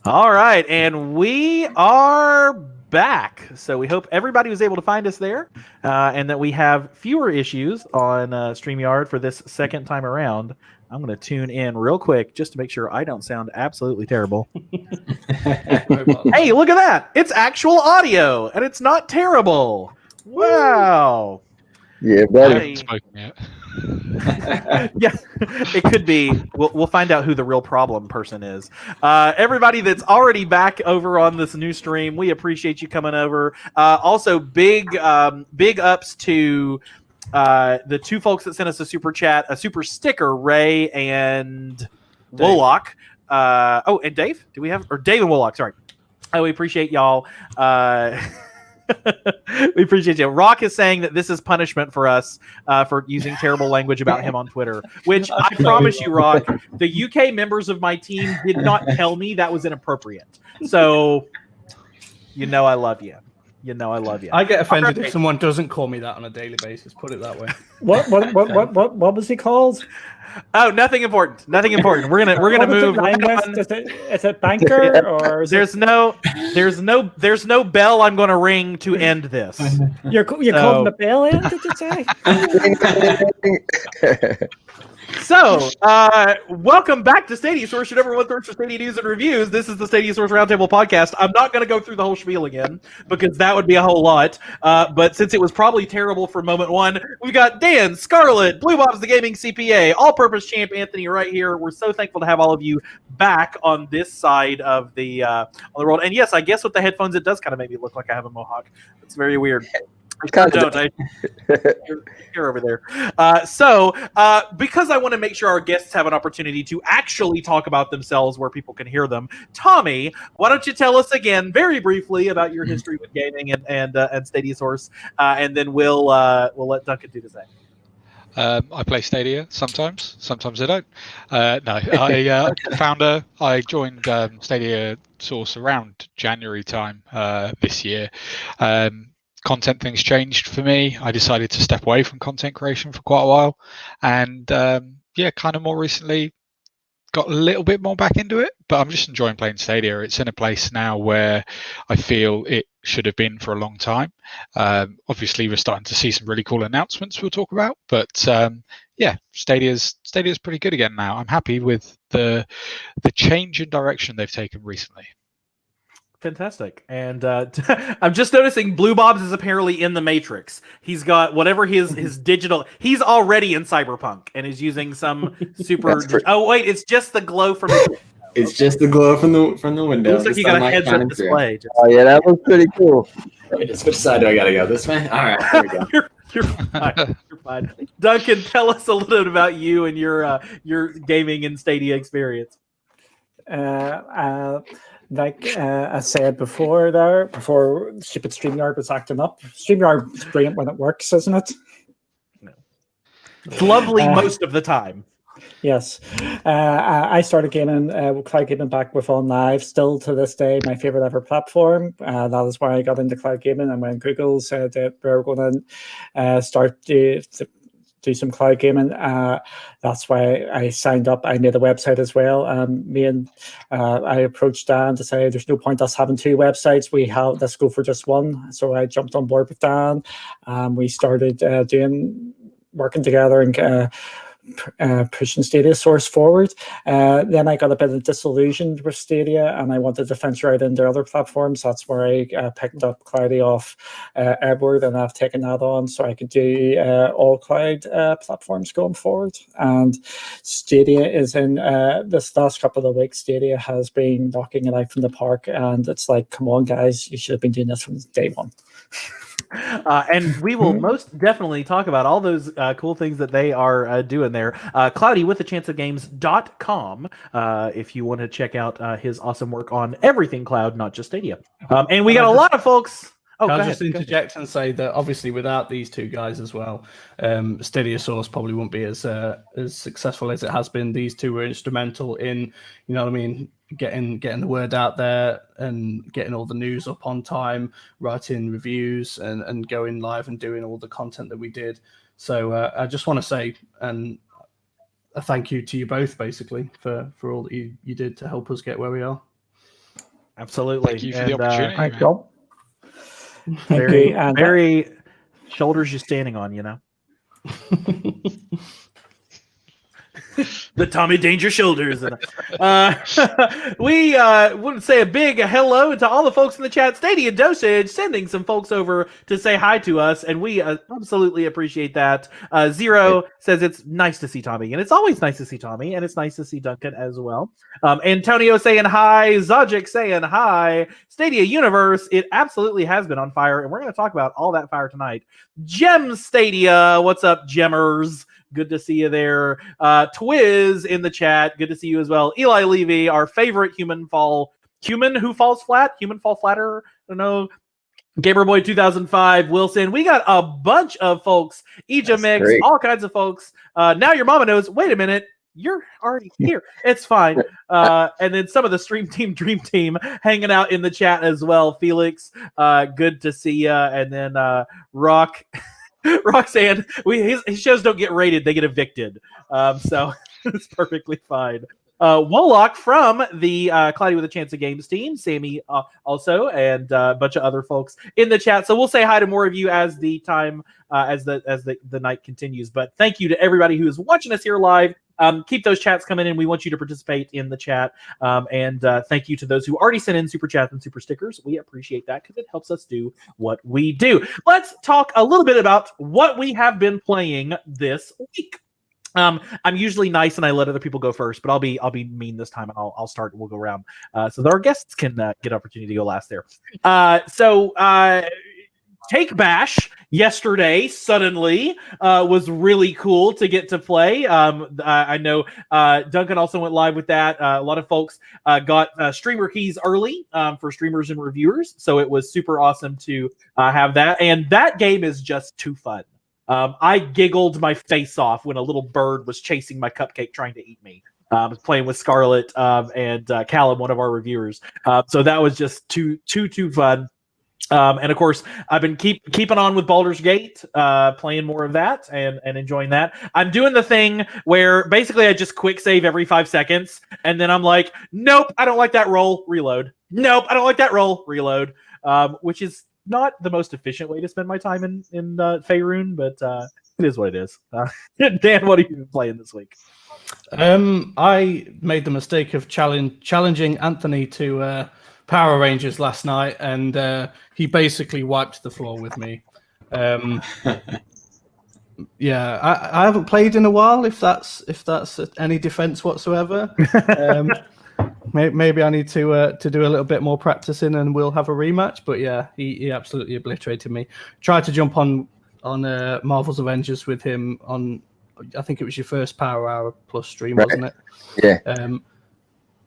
All right, and we are back. So we hope everybody was able to find us there, and that we have fewer issues on StreamYard for this second time around. I'm going to tune in real quick just to make sure I don't sound absolutely terrible. Hey, look at that! It's actual audio, and it's not terrible. Wow. Yeah, I buddy. haven't spoken yet. Yeah, it could be. We'll find out who the real problem person is. Everybody that's already back over on this new stream, we appreciate you coming over. Also, big ups to the two folks that sent us a super chat, a super sticker, Ray and Dave. Wollock. And Dave? Do we have Dave and Wollock? Sorry. We appreciate y'all. We appreciate you. Rock is saying that this is punishment for us for using terrible language about him on Twitter, which I promise you, Rock, the UK members of my team did not tell me that was inappropriate. So, I love you. I get offended if someone doesn't call me that on a daily basis. Put it that way. What was he called? Oh, nothing important. Nothing important. We're gonna move. Is it banker or there's no bell I'm gonna ring to end this. You're calling the bell in? Did you say? So, welcome back to Stadia Source, your number one source for Stadia news and reviews. This is the Stadia Source Roundtable podcast. I'm not going to go through the whole spiel again because that would be a whole lot. But since it was probably terrible for moment one, we've got Dan, Scarlett, Blue Bob's the Gaming CPA, All-Purpose Champ Anthony right here. We're so thankful to have all of you back on this side of the world. And yes, I guess with the headphones, it does kind of make me look like I have a mohawk. It's very weird. You're over there. Because I want to make sure our guests have an opportunity to actually talk about themselves where people can hear them, Tommi, why don't you tell us again, very briefly, about your history with gaming and Stadia Source, and then we'll let Duncan do the same. I play Stadia sometimes I don't. No, founder. I joined Stadia Source around January time this year. Content things changed for me. I decided to step away from content creation for quite a while, and kind of more recently got a little bit more back into it, but I'm just enjoying playing Stadia. It's in a place now where I feel it should have been for a long time. Obviously we're starting to see some really cool announcements we'll talk about, but Stadia's pretty good again now. I'm happy with the change in direction they've taken recently. Fantastic. And I'm just noticing Blue Bob's is apparently in the Matrix. He's got whatever his digital. He's already in Cyberpunk and is using some super. Oh wait, it's just the glow from. It's just the glow from the window. Looks like you got a headset display. Oh yeah, that was pretty cool. Just which side do I gotta go? This way. All right, here we go. You're fine. You're fine. Duncan, tell us a little bit about you and your gaming and Stadia experience. Like I said before stupid StreamYard was acting up. StreamYard is brilliant when it works, isn't it? No. It's lovely most of the time. Yes. I started gaming, cloud gaming back with OnLive, still to this day my favorite ever platform. That is why I got into cloud gaming, and when Google said that we were going to start to do some cloud gaming, that's why I signed up. I made a website as well. I approached Dan to say there's no point us having two websites. Let's go for just one. So I jumped on board with Dan. We started working together and pushing Stadia Source forward. Then I got a bit disillusioned with Stadia, and I wanted to venture out into other platforms. That's where I picked up Cloudy off Edward, and I've taken that on so I could do all cloud platforms going forward. And Stadia is in this last couple of weeks. Stadia has been knocking it out from the park, and it's like, come on, guys, you should have been doing this from day one. And we will most definitely talk about all those cool things that they are doing there. CloudyWithAChanceOfGames.com if you want to check out his awesome work on everything cloud, not just Stadia. And we got a lot of folks. Can I just interject and say that obviously without these two guys as well, Stadia Source probably won't be as successful as it has been. These two were instrumental in, you know what I mean, getting the word out there and getting all the news up on time, writing reviews and going live and doing all the content that we did. So I just want to say a thank you to you both, basically, for all that you did to help us get where we are. Absolutely. Thank you for the opportunity. Thank man. you. Thank Very, you. And very shoulders you're standing on, you know. The TommiDanger shoulders. We want to say a big hello to all the folks in the chat. Stadia Dosage sending some folks over to say hi to us, and we absolutely appreciate that. Zero says it's nice to see Tommi, and it's always nice to see Tommi, and it's nice to see Duncan as well. Antonio saying hi, Zajic saying hi. Stadia Universe, it absolutely has been on fire, and we're going to talk about all that fire tonight. Gem Stadia, what's up, Gemmers? Good to see you there. Twiz in the chat. Good to see you as well. Eli Levy, our favorite human who falls flat, human fall flatter. I don't know. Gamerboy 2005, Wilson. We got a bunch of folks. Eja Mix, great. all kinds of folks. Now your mama knows. Wait a minute. You're already here. It's fine. And then some of the Stream Team Dream Team hanging out in the chat as well. Felix, good to see ya. And then Rock. Roxanne, his shows don't get rated; they get evicted. So it's perfectly fine. Wolock from the Cloudy with a Chance of Games team, Sammy also, and a bunch of other folks in the chat. So we'll say hi to more of you as the time as the night continues. But thank you to everybody who is watching us here live. Keep those chats coming in. We want you to participate in the chat. And thank you to those who already sent in super chats and super stickers. We appreciate that because it helps us do what we do. Let's talk a little bit about what we have been playing this week. I'm usually nice and I let other people go first, but I'll be mean this time and I'll start and we'll go around so that our guests can get opportunity to go last there. Take Bash yesterday suddenly was really cool to get to play. I know Duncan also went live with that. A lot of folks got streamer keys early for streamers and reviewers, so it was super awesome to have that. And that game is just too fun. I giggled my face off when a little bird was chasing my cupcake trying to eat me. I was playing with Scarlett and Callum, one of our reviewers. So that was just too fun. And of course, I've been keeping on with Baldur's Gate, playing more of that and enjoying that. I'm doing the thing where basically I just quick save every 5 seconds, and then I'm like, nope, I don't like that roll, reload. Nope, I don't like that roll, reload. Which is not the most efficient way to spend my time in Faerun, but it is what it is. Dan, what have you been playing this week? I made the mistake of challenging Anthony to Power Rangers last night, and he basically wiped the floor with me. Yeah, I haven't played in a while. If that's any defense whatsoever, maybe I need to do a little bit more practicing, and we'll have a rematch. But yeah, he absolutely obliterated me. Tried to jump on Marvel's Avengers with him on. I think it was your first Power Hour Plus stream, wasn't it? Yeah.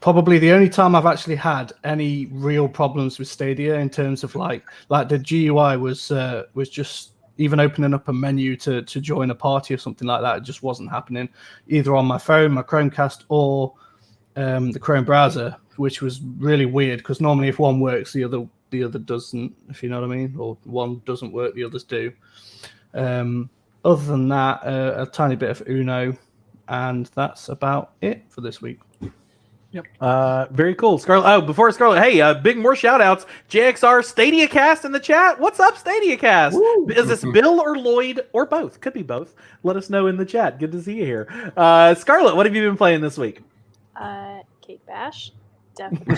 Probably the only time I've actually had any real problems with Stadia in terms of like the GUI was just even opening up a menu to join a party or something like that. It just wasn't happening either on my phone, my Chromecast, or the Chrome browser, which was really weird because normally if one works, the other doesn't. If you know what I mean, or one doesn't work, the others do. Other than that, a tiny bit of Uno, and that's about it for this week. Yep. Very cool. Scarlett. Oh, before Scarlett, hey, big more shout outs. JXR Stadia Cast in the chat. What's up, Stadia Cast? Woo. Is this Bill or Lloyd or both? Could be both. Let us know in the chat. Good to see you here. Scarlett, what have you been playing this week? Cake Bash. Definitely.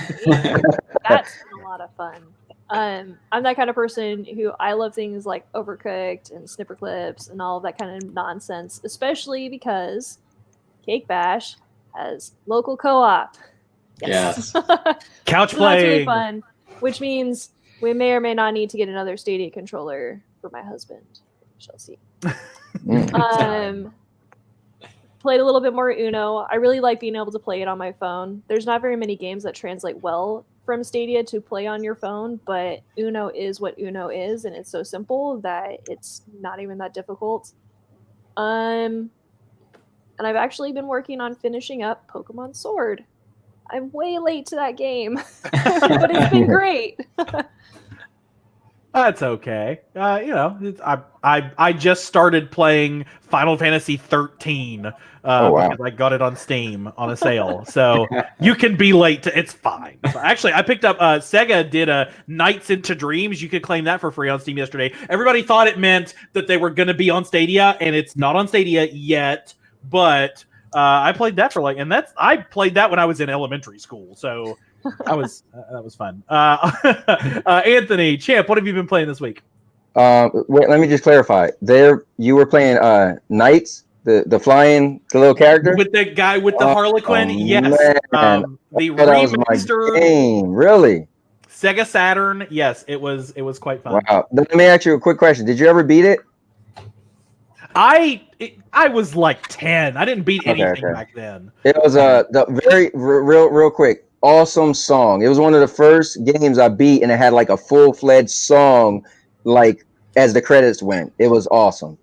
That's been a lot of fun. I'm that kind of person who I love things like Overcooked and Snipper Clips and all of that kind of nonsense, especially because Cake Bash has local co-op. Yes. Couch so playing. That's really fun, which means we may or may not need to get another Stadia controller for my husband. We shall see. Played a little bit more Uno. I really like being able to play it on my phone. There's not very many games that translate well from Stadia to play on your phone, but Uno is what Uno is, and it's so simple that it's not even that difficult. And I've actually been working on finishing up Pokemon Sword. I'm way late to that game, but it's been great. That's okay. I just started playing Final Fantasy 13 Oh, wow. because I got it on Steam on a sale. So you can be late. It's fine. So actually, I picked up Sega did a Nights into Dreams. You could claim that for free on Steam yesterday. Everybody thought it meant that they were going to be on Stadia, and it's not on Stadia yet. But I played that for I played that when I was in elementary school. So. That was fun. Anthony, Champ, what have you been playing this week? Wait, let me just clarify. There, you were playing Knights, the flying, the little character With the guy with the Harlequin. Yes. Man. The That was my remastered game. Really? Sega Saturn. Yes, it was quite fun. Wow. Let me ask you a quick question. Did you ever beat it? I was like 10. I didn't beat anything back then. It was the very real quick. Awesome song. It was one of the first games I beat, and it had like a full-fledged song, like as the credits went. It was awesome.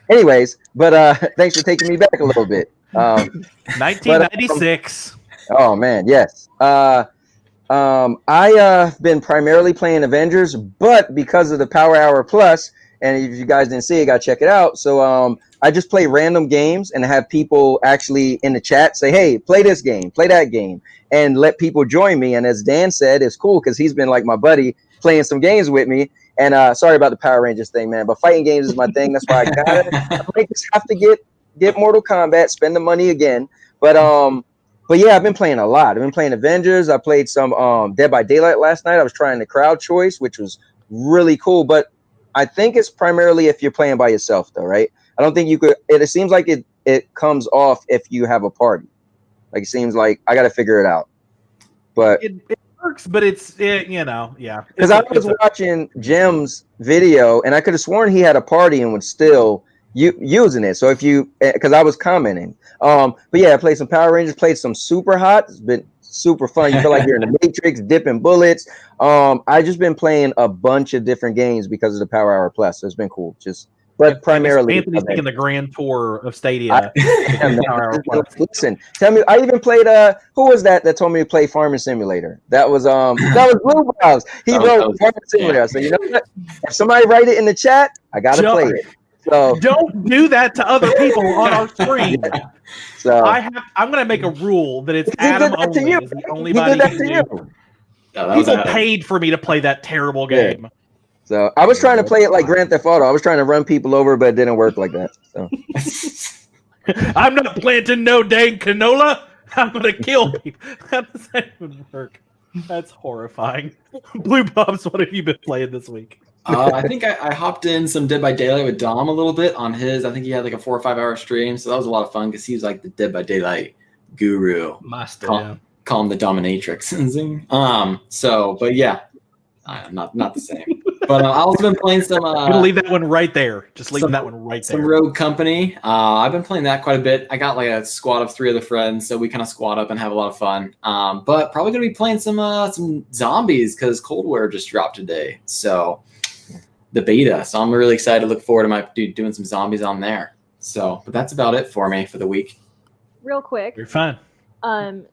Anyways, but thanks for taking me back a little bit. 1996. Oh man, yes. I've been primarily playing Avengers, but because of the Power Hour Plus, and if you guys didn't see it, gotta check it out. So I just play random games and have people actually in the chat say, hey, play this game, play that game, and let people join me. And as Dan said, it's cool because he's been like my buddy playing some games with me. And sorry about the Power Rangers thing, man, but fighting games is my thing. That's why I got it. I might just have to get Mortal Kombat, spend the money again. But yeah, I've been playing a lot. I've been playing Avengers. I played some Dead by Daylight last night. I was trying the crowd choice, which was really cool. But I think it's primarily if you're playing by yourself, though, right? I don't think you could. It seems like it comes off if you have a party. Like it seems like I got to figure it out. But it works, but yeah. Because I was watching Jim's video, and I could have sworn he had a party and was still using it. So because I was commenting. But yeah, I played some Power Rangers, played some Super Hot. It's been super fun. You feel like you're in the Matrix, dipping bullets. I just been playing a bunch of different games because of the Power Hour Plus. So it's been cool. But primarily, Anthony's taking the grand tour of Stadia. Listen, tell me. I even played. Who was that told me to play Farming Simulator? That was Blue Balls. He wrote Farming Simulator. Yeah. So you know what? If somebody write it in the chat, I gotta play it. So don't do that to other people on our screen. So I'm gonna make a rule that it's Adam only is the only body he did that who to can you. do. No, that was People Adam. paid for me to play that terrible game. So I was trying to play it like Grand Theft Auto. I was trying to run people over, but it didn't work like that. So I'm not planting no dang canola. I'm gonna kill people. That doesn't even work. That's horrifying. Blue Bobs, what have you been playing this week? I think I hopped in some Dead by Daylight with Dom a little bit on his. I think he had like a 4 or 5 hour stream, so that was a lot of fun because he was like the Dead by Daylight guru, Master. call him the dominatrix. But yeah, not the same. But I've also been playing some. I'm gonna leave that one right there. Just leaving that one right there. Some Rogue Company. I've been playing that quite a bit. I got like a squad of 3 other friends, so we kind of squad up and have a lot of fun. But probably gonna be playing some zombies because Cold War just dropped today. So the beta. So I'm really excited to look forward to my dude doing some zombies on there. So, but that's about it for me for the week. Real quick. You're fine.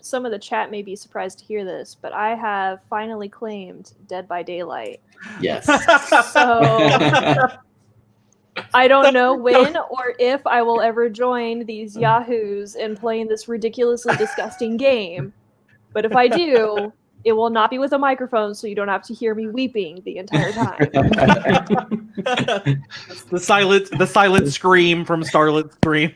Some of the chat may be surprised to hear this, but I have finally claimed Dead by Daylight. Yes. So I don't know when or if I will ever join these yahoos in playing this ridiculously disgusting game. But if I do, it will not be with a microphone, so you don't have to hear me weeping the entire time. The silent scream from Starlet's Scream.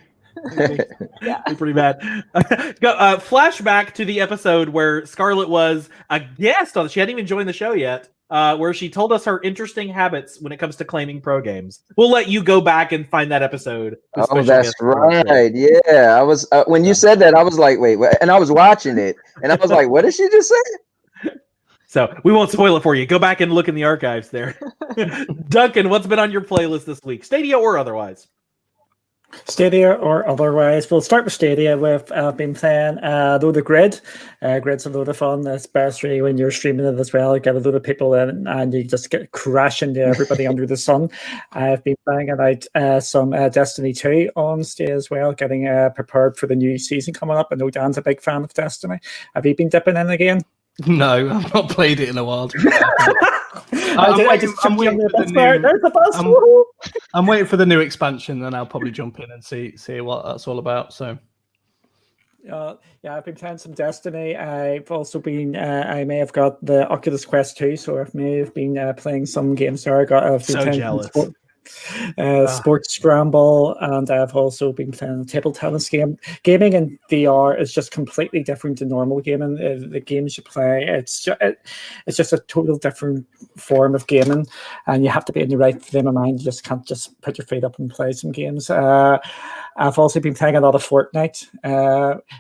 Yeah. Pretty bad. Flashback to the episode where Scarlett was a guest on. She hadn't even joined the show yet. Where she told us her interesting habits when it comes to claiming pro games. We'll let you go back and find that episode. Oh, that's right. Yeah, I was when you said that, I was like, wait, and I was watching it, and I was like, what did she just say? So we won't spoil it for you. Go back and look in the archives there. Duncan, what's been on your playlist this week? Stadia or otherwise? Stadia or otherwise. We'll start with Stadia. We've been playing load of Grid. Grid's a load of fun, especially when you're streaming it as well. Get a load of people in and you just get crashing to everybody under the sun. I've been banging out some Destiny 2 on Stadia as well, getting prepared for the new season coming up. I know Dan's a big fan of Destiny. Have you been dipping in again? No, I've not played it in a while. I'm waiting for the new expansion, and I'll probably jump in and see what that's all about. So. Yeah, I've been playing some Destiny. I've also been, I may have got the Oculus Quest 2, so I may have been playing some games there. I've been So playing jealous. Sports Scramble, and I've also been playing a table tennis game. Gaming in VR is just completely different to normal gaming. The games you play, it's just a total different form of gaming, and you have to be in the right frame of mind. You just can't just put your feet up and play some games. I've also been playing a lot of Fortnite.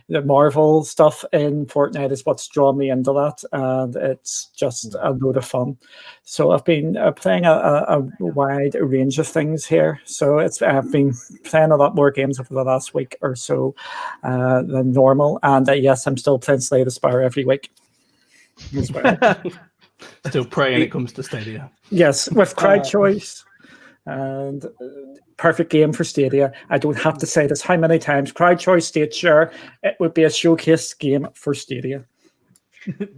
The Marvel stuff in Fortnite is what's drawn me into that, and it's just a load of fun. So I've been playing a wide range of things here. So I've been playing a lot more games over the last week or so than normal. And yes, I'm still playing Slay the Spire every week as well. Still praying it comes to Stadia. Yes, with crowd choice. And perfect game for Stadia. I don't have to say this how many times. Crowd choice, state share, it would be a showcase game for Stadia.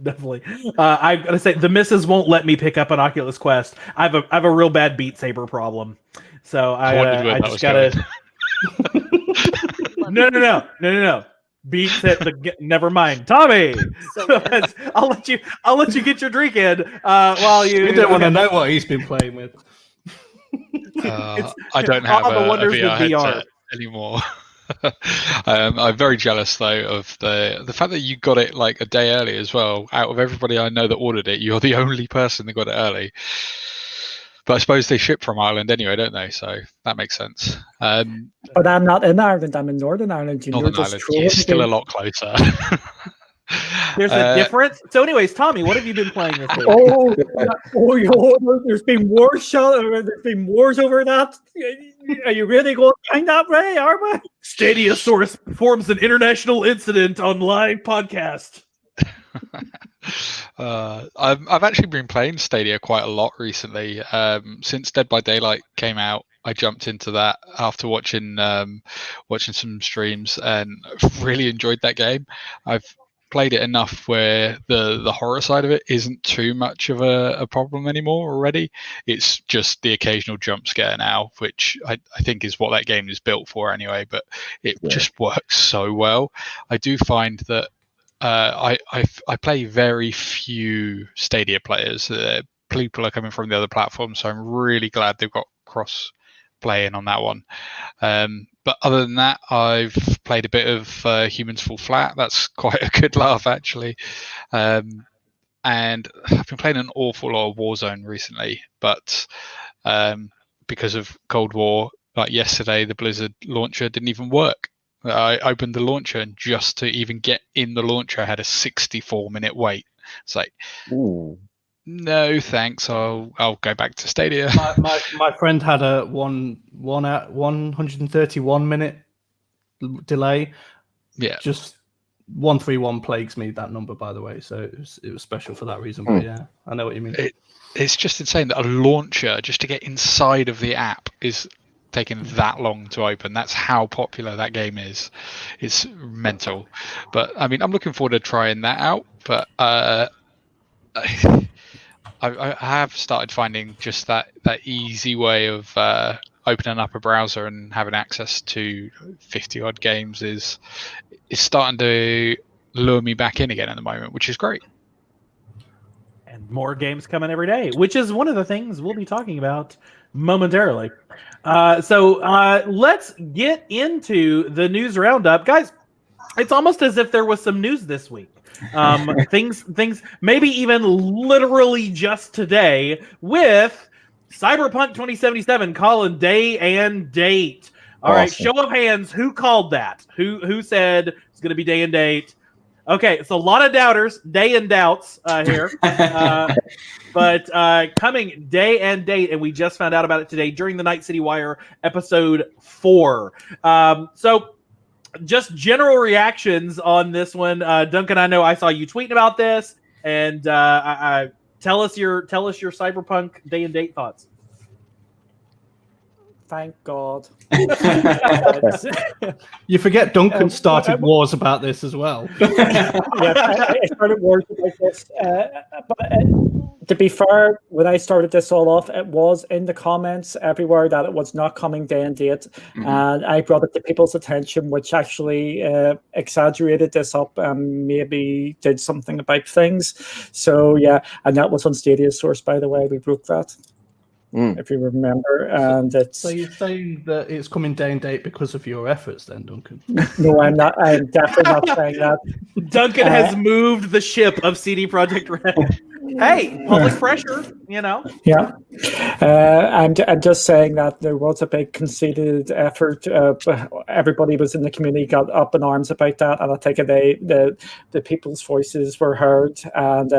Definitely. I'm gonna say the missus won't let me pick up an Oculus Quest. I have a real bad Beat Saber problem, so I just gotta. No. Beat it. Never mind, Tommy. I'll let you get your drink in while you. We don't want to know what he's been playing with. I don't have a VR headset anymore. I'm very jealous though of the fact that you got it like a day early as well. Out of everybody I know that ordered it, you're the only person that got it early. But I suppose they ship from Ireland anyway, don't they? So that makes sense. But I'm not in Ireland. I'm in Northern Ireland. Northern Ireland is still a lot closer. There's a difference. So, anyways, Tommy, what have you been playing this week? There's been wars. There's been wars over that. Are you really going behind that way? Are we? Stadia Source performs an international incident online podcast. I've actually been playing Stadia quite a lot recently. Since Dead by Daylight came out, I jumped into that after watching some streams and really enjoyed that game. I've played it enough where the horror side of it isn't too much of a problem anymore already. It's just the occasional jump scare now, which I think is what that game is built for anyway, but it just works so well. I do find that I play very few Stadia players. People are coming from the other platforms, so I'm really glad they've got cross playing on that one. But other than that, I've played a bit of Humans Fall Flat. That's quite a good laugh, actually. And I've been playing an awful lot of Warzone recently, but because of Cold War, like yesterday, the Blizzard launcher didn't even work. I opened the launcher, and just to even get in the launcher, I had a 64-minute wait. It's like, ooh. No, thanks. I'll go back to Stadia. My friend had a 131-minute delay. Yeah, just 131 plagues me, that number, by the way. So it was special for that reason. But yeah, I know what you mean. It's just insane that a launcher just to get inside of the app is taking that long to open. That's how popular that game is. It's mental. But I mean, I'm looking forward to trying that out. But I have started finding just that easy way of opening up a browser and having access to 50 odd games is starting to lure me back in again at the moment, which is great. And more games coming every day, which is one of the things we'll be talking about momentarily. So let's get into the news roundup, guys. It's almost as if there was some news this week. Things maybe even literally just today with Cyberpunk 2077 calling day and date. All right, show of hands, who called that? Who said it's going to be day and date? Okay, it's a lot of doubters, day and doubts here. But coming day and date, and we just found out about it today during the Night City Wire episode 4. So just general reactions on this one. Duncan, I know I saw you tweeting about this, and tell us your Cyberpunk day and date thoughts. Thank God. You forget Duncan started wars about this as well. Yes, I started wars about this. But to be fair, when I started this all off, it was in the comments everywhere that it was not coming day and date. And I brought it to people's attention, which actually exaggerated this up and maybe did something about things. So, yeah, and that was on Stadia Source, by the way. We broke that. If you remember, and it's. So you say that it's coming day and date because of your efforts, then, Duncan? No, I'm not. I'm definitely not saying that. Duncan has moved the ship of CD Projekt Red. Hey, public pressure, you know. Yeah, I'm just saying that there was a big conceded effort. Everybody was in the community got up in arms about that, and I think the people's voices were heard, and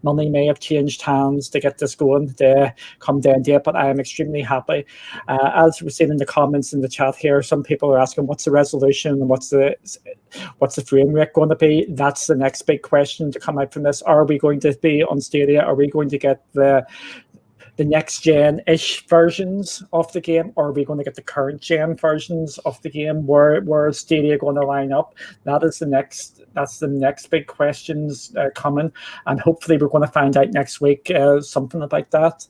money may have changed hands to get this going to come down to it. But I am extremely happy. As we've seen in the comments in the chat here, some people are asking what's the resolution and what's the frame rate going to be. That's the next big question to come out from this. Are we going to be on Stadia? Are we going to get the next gen-ish versions of the game, or are we going to get the current gen versions of the game? Where is Stadia going to line up? That's the next big questions coming, and hopefully we're going to find out next week something about that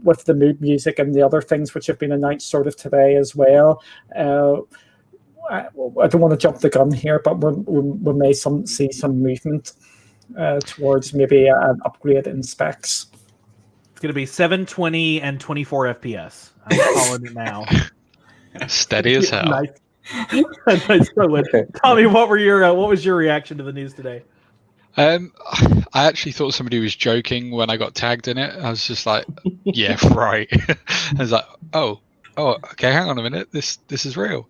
with the mood music and the other things which have been announced sort of today as well. I don't want to jump the gun here, but we may see some movement towards maybe an upgrade in specs. It's going to be 720 and 24 FPS. I'm calling it now. Steady as hell. Nice. Tommi, what was your reaction to the news today? I actually thought somebody was joking when I got tagged in it. I was just like, yeah, right. I was like, oh, okay, hang on a minute. This is real.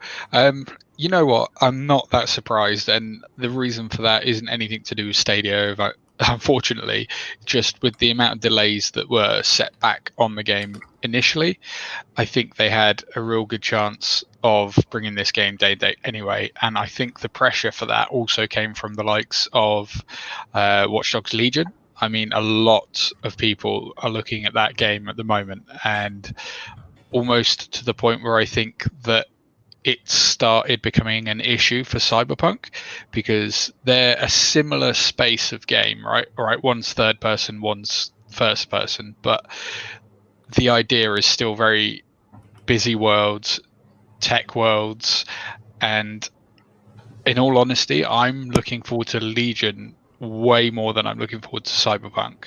You know what? I'm not that surprised, and the reason for that isn't anything to do with Stadia. Unfortunately, just with the amount of delays that were set back on the game initially, I think they had a real good chance of bringing this game day anyway. And I think the pressure for that also came from the likes of Watch Dogs Legion. I mean, a lot of people are looking at that game at the moment, and almost to the point where I think that it started becoming an issue for Cyberpunk, because they're a similar space of game, right? One's third person, one's first person, but the idea is still very busy worlds, tech worlds, and in all honesty, I'm looking forward to Legion way more than I'm looking forward to Cyberpunk,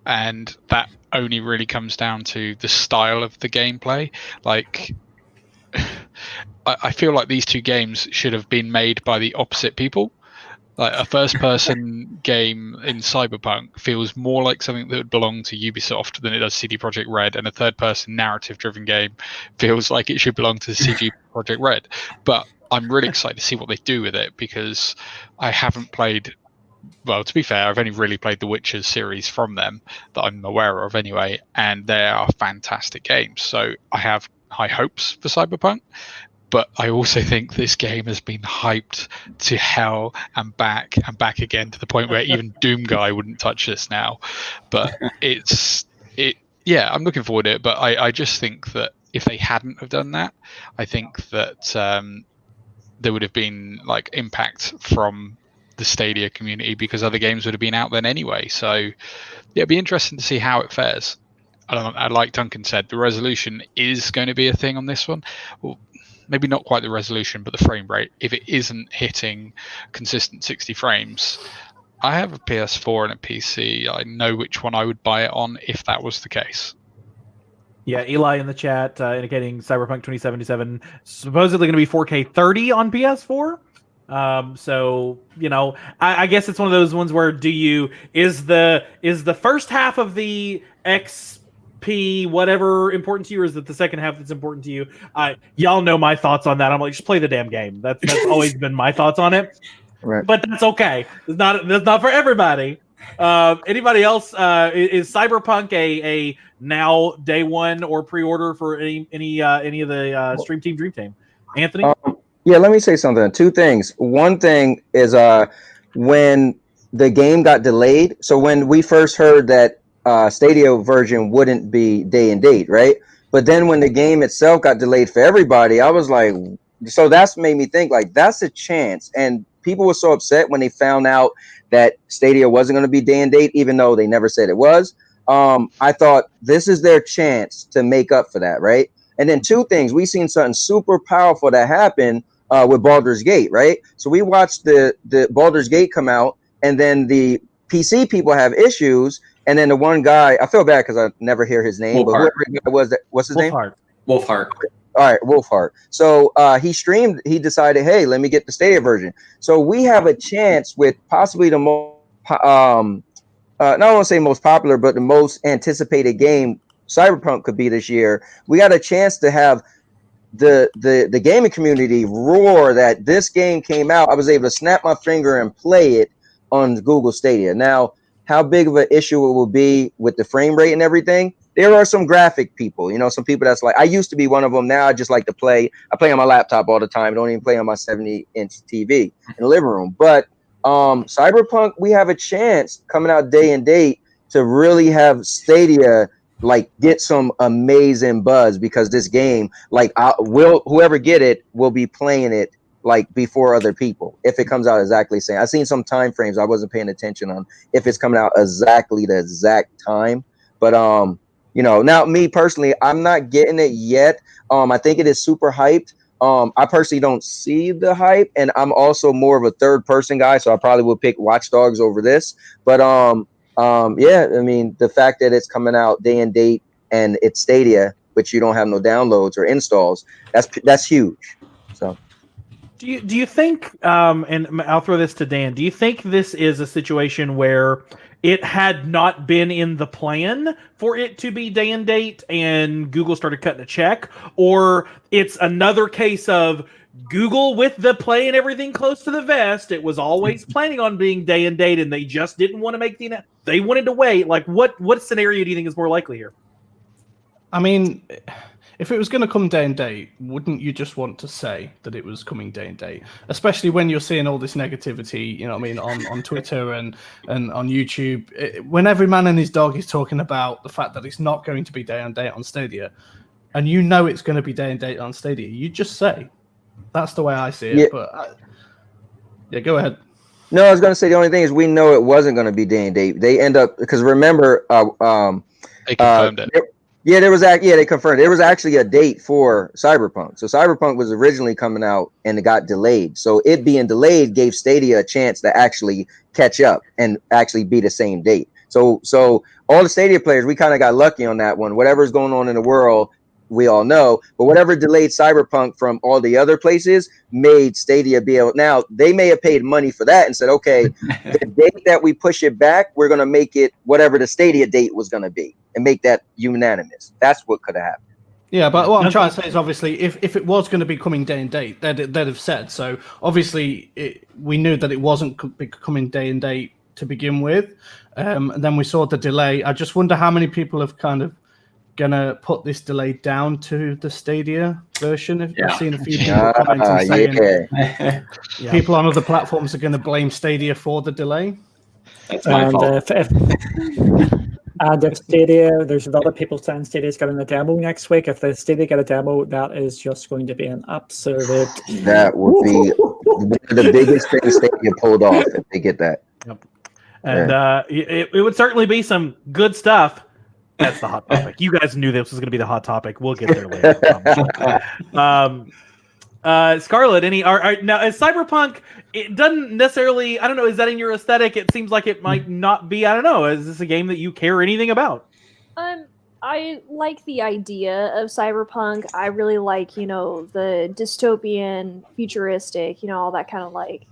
and that only really comes down to the style of the gameplay. Like, I feel like these two games should have been made by the opposite people. Like, a first-person game in Cyberpunk feels more like something that would belong to Ubisoft than it does CD Projekt Red, and a third-person narrative-driven game feels like it should belong to CD Projekt Red. But I'm really excited to see what they do with it, because I haven't played... Well, to be fair, I've only really played the Witcher series from them that I'm aware of anyway, and they are fantastic games. So I have high hopes for Cyberpunk, but I also think this game has been hyped to hell and back again, to the point where even Doom Guy wouldn't touch this now. But yeah, I'm looking forward to it. But I just think that if they hadn't have done that, I think that there would have been like impact from the Stadia community, because other games would have been out then anyway. So yeah, it'd be interesting to see how it fares. Like Duncan said, the resolution is going to be a thing on this one. Well, maybe not quite the resolution, but the frame rate. If it isn't hitting consistent 60 frames, I have a PS4 and a PC. I know which one I would buy it on if that was the case. Yeah, Eli in the chat indicating Cyberpunk 2077 supposedly going to be 4K 30 on PS4. So, you know, I guess it's one of those ones where is the first half of the XP whatever important to you, or is it the second half that's important to you? Y'all know my thoughts on that. I'm like, just play the damn game. That's always been my thoughts on it. Right. But that's okay. That's not for everybody. Anybody else? Is Cyberpunk a now day one or pre-order for any of the Stream Team Dream Team? Anthony? Yeah, let me say something. Two things. One thing is when the game got delayed. So when we first heard that Stadia version wouldn't be day and date, right? But then when the game itself got delayed for everybody, I was like, so that's made me think like that's a chance. And people were so upset when they found out that Stadia wasn't going to be day and date, even though they never said it was. I thought this is their chance to make up for that, right? And then two things, we seen something super powerful that happened with Baldur's Gate, right? So we watched the Baldur's Gate come out, and then the PC people have issues, and then the one guy, I feel bad because I never hear his name, but whoever it was, what's his name? Wolfheart. All right, Wolfheart. So he streamed. He decided, hey, let me get the Stadia version. So we have a chance with possibly the most, not want to say most popular, but the most anticipated game Cyberpunk could be this year. We got a chance to have the gaming community roar that this game came out. I was able to snap my finger and play it on Google Stadia. Now, how big of an issue it will be with the frame rate and everything? There are some graphic people, you know, some people that's like, I used to be one of them. Now I just like to play. I play on my laptop all the time. I don't even play on my 70-inch TV in the living room. But Cyberpunk, we have a chance coming out day and date to really have Stadia like get some amazing buzz, because this game, like, whoever get it will be playing it like before other people if it comes out exactly the same. I've seen some time frames I wasn't paying attention on if it's coming out exactly the exact time. But you know, now me personally, I'm not getting it yet. I think it is super hyped. I personally don't see the hype, and I'm also more of a third person guy, so I probably would pick Watch Dogs over this. But yeah, I mean, the fact that it's coming out day and date and it's Stadia, but you don't have no downloads or installs, that's huge. So do you think, and I'll throw this to Dan, do you think this is a situation where it had not been in the plan for it to be day and date and Google started cutting a check, or it's another case of Google with the play and everything close to the vest, it was always planning on being day and date and they just didn't want to make they wanted to wait? Like, what scenario do you think is more likely here? I mean, if it was going to come day and date, wouldn't you just want to say that it was coming day and date? Especially when you're seeing all this negativity, you know what I mean, on Twitter and on YouTube. When every man and his dog is talking about the fact that it's not going to be day and date on Stadia, and you know it's going to be day and date on Stadia, you just say. That's the way I see it. Yeah. But go ahead. No, I was going to say the only thing is we know it wasn't going to be day and date. They end up, because remember, they confirmed it. Yeah, they confirmed. There was actually a date for Cyberpunk. So Cyberpunk was originally coming out and it got delayed. So it being delayed gave Stadia a chance to actually catch up and actually be the same date. So all the Stadia players, we kind of got lucky on that one. Whatever's going on in the world, we all know. But whatever delayed Cyberpunk from all the other places made Stadia be able. Now, they may have paid money for that and said, okay, the date that we push it back, we're going to make it whatever the Stadia date was going to be and make that unanimous. That's what could have happened. Yeah, but what I'm trying to say is obviously if it was going to be coming day and date, they'd have said. So obviously we knew that it wasn't coming day and date to begin with. And then we saw the delay. I just wonder how many people have kind of gonna put this delay down to the Stadia version. I've seen a few people commenting saying people on other platforms are going to blame Stadia for the delay. That's my fault. And if Stadia, there's a lot of people saying Stadia's getting a demo next week. If the Stadia get a demo, that is just going to be an absolute. That would be the biggest thing Stadia pulled off if they get that. Yep. And it would certainly be some good stuff. That's the hot topic. You guys knew this was going to be the hot topic. We'll get there later. Scarlett, now is Cyberpunk? It doesn't necessarily. I don't know. Is that in your aesthetic? It seems like it might not be. I don't know. Is this a game that you care anything about? I like the idea of Cyberpunk. I really like, the dystopian, futuristic, all that kind of like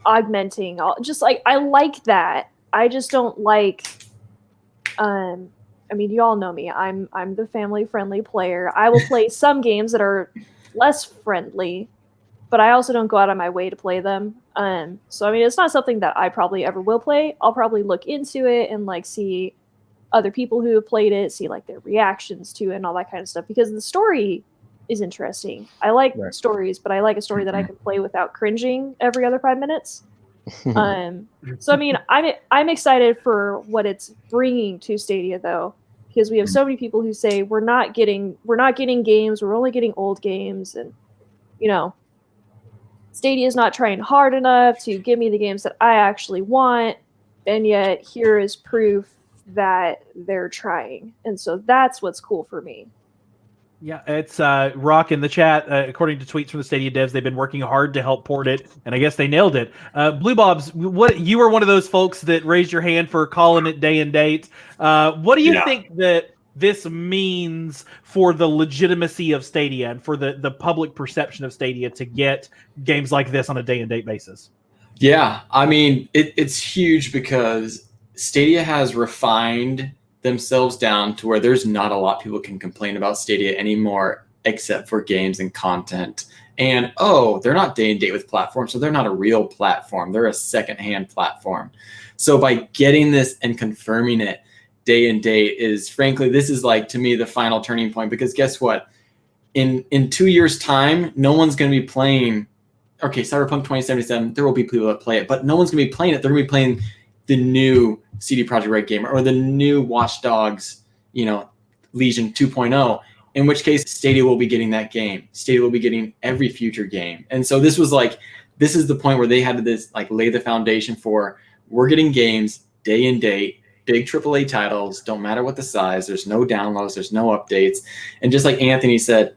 augmenting. I like that. I just don't like. I mean, you all know me. I'm the family-friendly player. I will play some games that are less friendly, but I also don't go out of my way to play them. So I mean, it's not something that I probably ever will play. I'll probably look into it and like see other people who have played it, see like their reactions to it and all that kind of stuff, because the story is interesting. I like stories, but I like a story that I can play without cringing every other 5 minutes. So I mean, I'm excited for what it's bringing to Stadia, though. because we have so many people who say we're not getting games, we're only getting old games, and Stadia is not trying hard enough to give me the games that I actually want, and yet here is proof that they're trying. And so that's what's cool for me. Yeah, it's Rock in the chat. According to tweets from the Stadia devs, they've been working hard to help port it, and I guess they nailed it. Blue Bobs, you were one of those folks that raised your hand for calling it day and date. What do you think that this means for the legitimacy of Stadia and for the public perception of Stadia to get games like this on a day and date basis? Yeah, I mean, it's huge because Stadia has refined themselves down to where there's not a lot people can complain about Stadia anymore, except for games and content. And they're not day and date with platforms, so they're not a real platform. They're a secondhand platform. So by getting this and confirming it day and date is, frankly, this is like, to me, the final turning point, because guess what? In 2 years' time, no one's going to be playing. Okay, Cyberpunk 2077, there will be people that play it, but no one's going to be playing it. They're going to be playing the new CD Projekt Red game or the new Watch Dogs, Legion 2.0, in which case Stadia will be getting that game. Stadia will be getting every future game. And so this is the point where they had to lay the foundation for, we're getting games day and date, big AAA titles, don't matter what the size, there's no downloads, there's no updates. And just like Anthony said,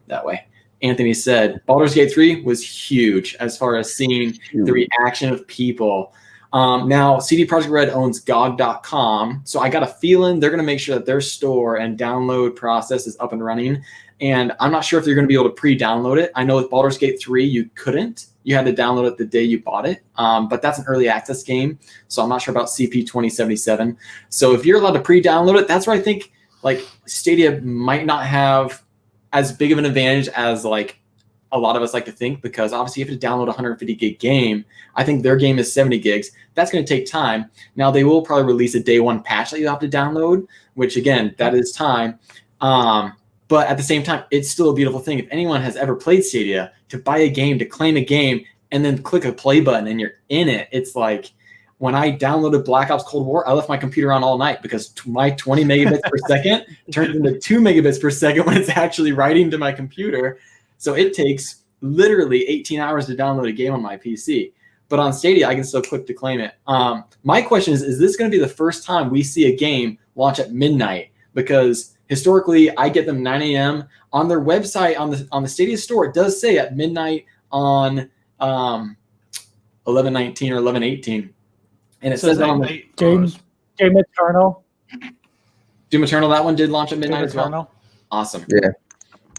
Baldur's Gate 3 was huge as far as seeing the reaction of people. Now, CD Projekt Red owns GOG.com, so I got a feeling they're going to make sure that their store and download process is up and running. And I'm not sure if they're going to be able to pre-download it. I know with Baldur's Gate 3, you couldn't. You had to download it the day you bought it. But that's an early access game, so I'm not sure about CP 2077. So if you're allowed to pre-download it, that's where I think Stadia might not have as big of an advantage as a lot of us like to think, because obviously you have to download a 150 gig game. I think their game is 70 gigs. That's going to take time. Now they will probably release a day one patch that you have to download, which again, that is time. But at the same time, it's still a beautiful thing. If anyone has ever played Stadia, to buy a game, to claim a game, and then click a play button and you're in it, it's like when I downloaded Black Ops Cold War, I left my computer on all night because my 20 megabits per second turns into 2 megabits per second when it's actually writing to my computer. So it takes literally 18 hours to download a game on my PC. But on Stadia, I can still click to claim it. My question is this going to be the first time we see a game launch at midnight? Because historically, I get them 9 a.m. On their website, on the Stadia store, it does say at midnight on 11/19 or 11/18. And it says on the Doom Eternal. Doom Eternal, that one did launch at midnight as well. Awesome.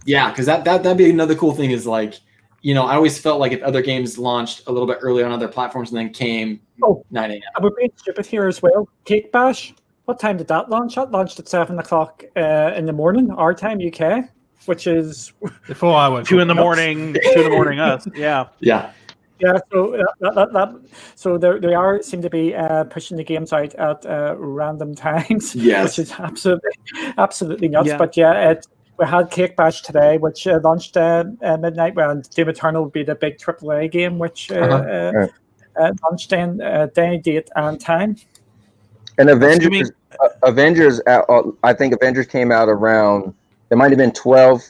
Yeah, because that'd be another cool thing is I always felt like if other games launched a little bit earlier on other platforms and then came 9 a.m. We're being stupid here as well. Cake Bash, what time did that launch? That launched at 7 o'clock in the morning, our time, UK, which is before I went 2 in the morning, 2 in the morning us. Yeah. Yeah, so they seem to be pushing the games out at random times, which is absolutely nuts. Yeah. But we had Cake Bash today, which launched midnight, and Doom Eternal would be the big AAA game, which launched in day, date, and time. And Avengers, I think Avengers came out around, it might have been 12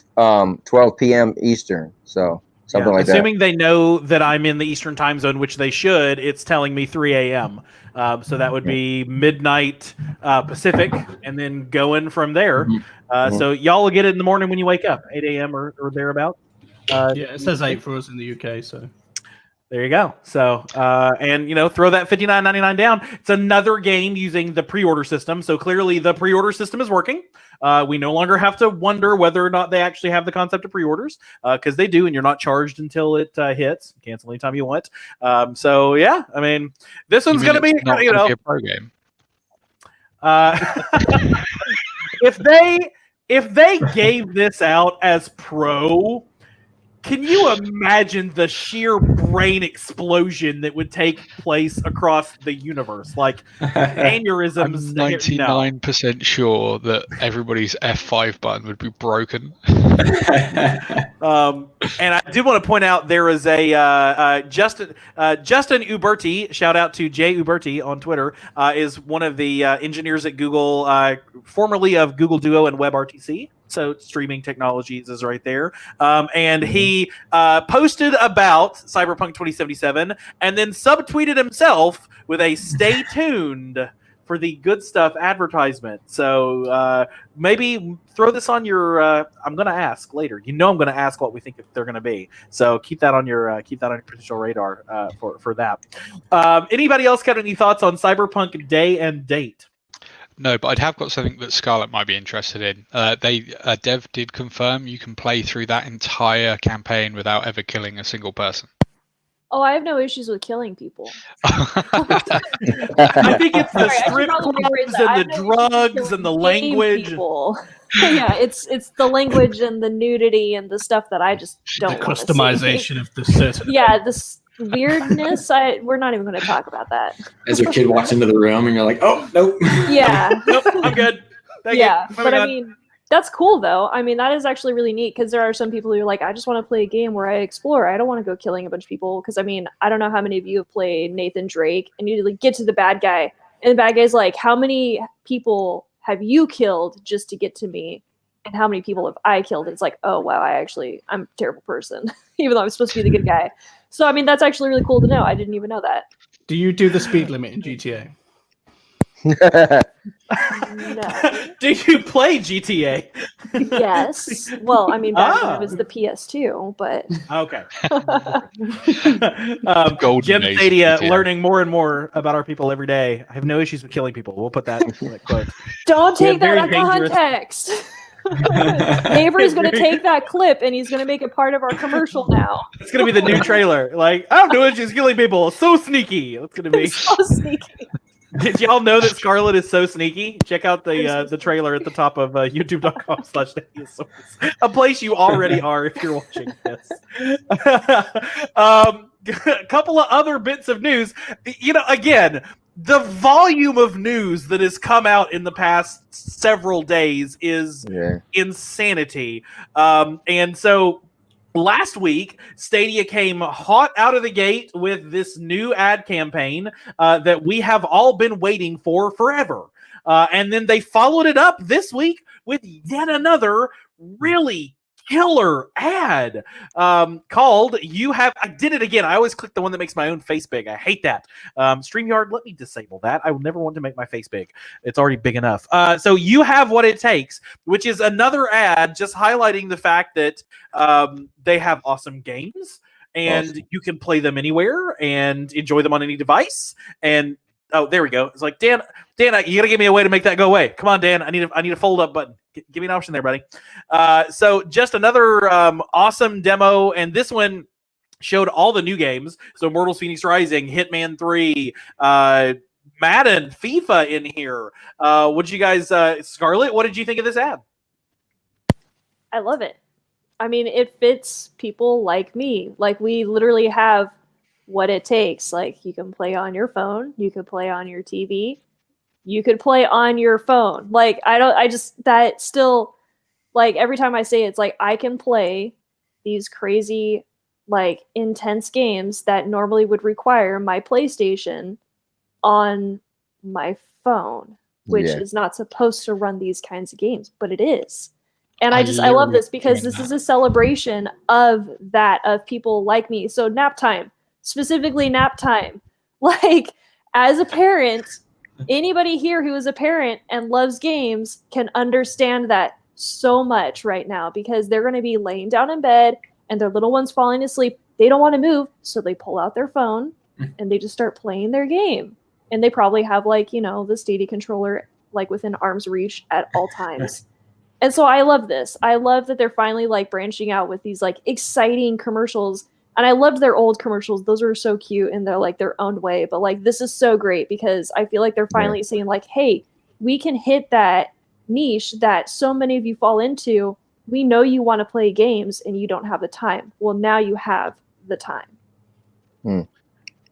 p.m. Eastern, so something like that. Assuming they know that I'm in the Eastern time zone, which they should, it's telling me 3 a.m. So that would be midnight Pacific, and then going from there. So y'all will get it in the morning when you wake up, 8 a.m. or thereabout. It says 8 for us in the UK, so there you go. So and throw that $59.99 down. It's another game using the pre-order system. So clearly the pre-order system is working. We no longer have to wonder whether or not they actually have the concept of pre-orders, because they do, and you're not charged until it hits. Cancel anytime you want. So yeah, I mean, this one's going to be a pro game. If they gave this out as pro, Can you imagine the sheer brain explosion that would take place across the universe? Like I'm aneurysms. 99% sure that everybody's F5 button would be broken. And I did want to point out there is a Justin Uberti. Shout out to Jay Uberti on Twitter. Is one of the engineers at Google, formerly of Google Duo and WebRTC. So streaming technologies is right there. And he posted about Cyberpunk 2077 and then subtweeted himself with a "Stay tuned" for the good stuff advertisement. So maybe throw this on your. I'm going to ask later. I'm going to ask what we think they're going to be. So keep that on your potential radar for that. Anybody else got any thoughts on Cyberpunk day and date? No, but I'd have got something that Scarlett might be interested in. Dev did confirm you can play through that entire campaign without ever killing a single person. Oh, I have no issues with killing people. I think it's the strip clubs and the drugs and the language. Yeah, it's the language and the nudity and the stuff that I just don't want to see. Customization of the system. Yeah, this weirdness. We're not even going to talk about that. As your kid walks into the room and you're like, oh, nope. Yeah. Nope, I'm good. Thank yeah, you. but I mean, that's cool though. I mean, that is actually really neat because there are some people who are like, I just want to play a game where I explore. I don't want to go killing a bunch of people because I mean, I don't know how many of you have played Nathan Drake and you like get to the bad guy and the bad guy's like, how many people have you killed just to get to me? And how many people have I killed? It's like, oh wow, I'm a terrible person, even though I'm supposed to be the good guy. So I mean, that's actually really cool to know. I didn't even know that. Do you do the speed limit in GTA? No. Do you play GTA? Yes. Well, I mean, back when it was the PS2, but okay. Golden Jim age Stadia GTA. learning more and more about our people every day. I have no issues with killing people. We'll put that in that quote. don't take Very that out of dangerous. context. Neighbor's going to take that clip and he's going to make it part of our commercial now. It's going to be the new trailer. Like, I have no issues killing people. So sneaky. It's going to be. So sneaky. Did y'all know that Scarlett is so sneaky? Check out the trailer at the top of youtube.com/StadiaSource, a place you already are if you're watching this. A couple of other bits of news. Again, the volume of news that has come out in the past several days is insanity. And so last week, Stadia came hot out of the gate with this new ad campaign that we have all been waiting for forever. And then they followed it up this week with yet another really killer ad called I did it again. I always click the one that makes my own face big. I hate that. StreamYard, let me disable that. I will never want to make my face big. It's already big enough. So you have what it takes, which is another ad just highlighting the fact that they have awesome games and you can play them anywhere and enjoy them on any device. And oh, there we go. It's like, Dan, you gotta give me a way to make that go away. Come on, Dan. I need a fold up button. Give me an option there, buddy. So just another awesome demo, and this one showed all the new games. So Immortals Phoenix Rising, Hitman 3, Madden, FIFA in here. What did you guys, Scarlett, what did you think of this ad? I love it. I mean, it fits people like me. Like, we literally have what it takes. Like, you can play on your phone, you could play on your TV, you could play on your phone. Like, that still, like, every time I say it, it's like, I can play these crazy, like, intense games that normally would require my PlayStation on my phone, which is not supposed to run these kinds of games, but it is. And I love this because this is a celebration of that, of people like me. So nap time, specifically nap time. Like, as a parent, anybody here who is a parent and loves games can understand that so much right now because they're going to be laying down in bed and their little one's falling asleep. They don't want to move, so they pull out their phone and they just start playing their game. And they probably have, like, the Stadia controller, like, within arm's reach at all times. And so I love this. I love that they're finally, like, branching out with these, like, exciting commercials. And I loved their old commercials. Those were so cute in their, like, their own way. But, like, this is so great because I feel like they're finally saying, like, hey, we can hit that niche that so many of you fall into we know you want to play games and you don't have the time. Well, now you have the time.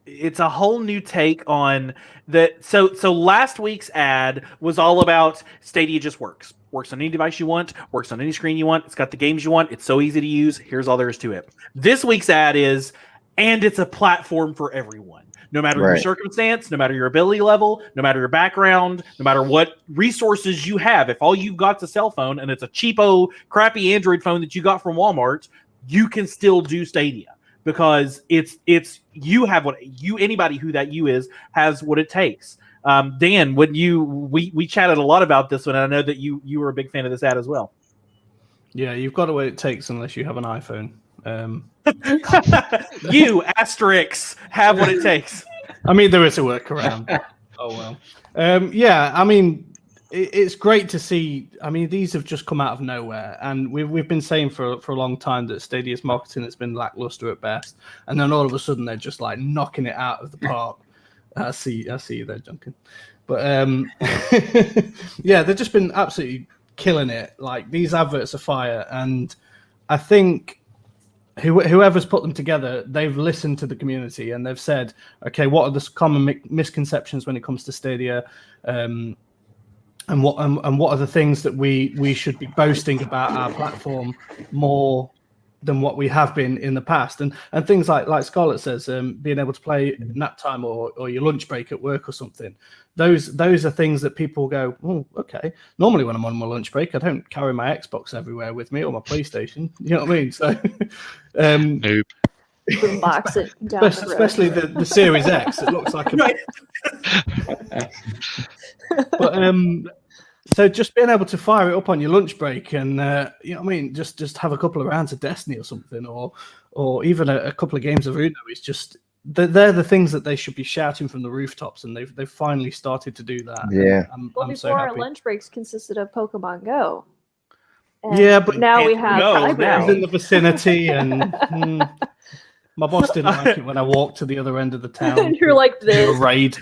It's a whole new take on that. So last week's ad was all about Stadia just works on any device you want, works on any screen you want. It's got the games you want. It's so easy to use. Here's all there is to it. This week's ad is, and it's a platform for everyone, no matter your circumstance, no matter your ability level, no matter your background, no matter what resources you have. If all you've got's a cell phone and it's a cheapo, crappy Android phone that you got from Walmart, you can still do Stadia. Because it's you have what you, anybody who that you is has what it takes. Dan, when we chatted a lot about this one, and I know that you were a big fan of this ad as well. Yeah, you've got what it takes unless you have an iPhone. You asterisks have what it takes. I mean, there is a workaround. Oh well. Yeah, I mean, it's great to see. I mean, these have just come out of nowhere, and we've been saying for a long time that Stadia's marketing has been lackluster at best, and then all of a sudden they're just like knocking it out of the park. I see you there, Duncan. But yeah, they've just been absolutely killing it. Like, these adverts are fire, and I think whoever's put them together, they've listened to the community and they've said, okay, what are the common misconceptions when it comes to Stadia? And what are the things that we should be boasting about our platform more than what we have been in the past? And things like Scarlett says, being able to play nap time or your lunch break at work or something. Those are things that people go, oh, okay. Normally when I'm on my lunch break, I don't carry my Xbox everywhere with me or my PlayStation. You know what I mean? So Noob. Box it down especially the Series X. It looks like a but so just being able to fire it up on your lunch break and you know what I mean, just have a couple of rounds of Destiny or something, or even a couple of games of Uno is just they're the things that they should be shouting from the rooftops, and they've finally started to do that. Yeah. Well, I'm before so our happy. lunch breaks consisted of Pokemon Go. And Yeah, but now we it's have Go hybrid. now. I was in the vicinity, and my boss didn't like it when I walked to the other end of the town. And you're like to do a this. raid.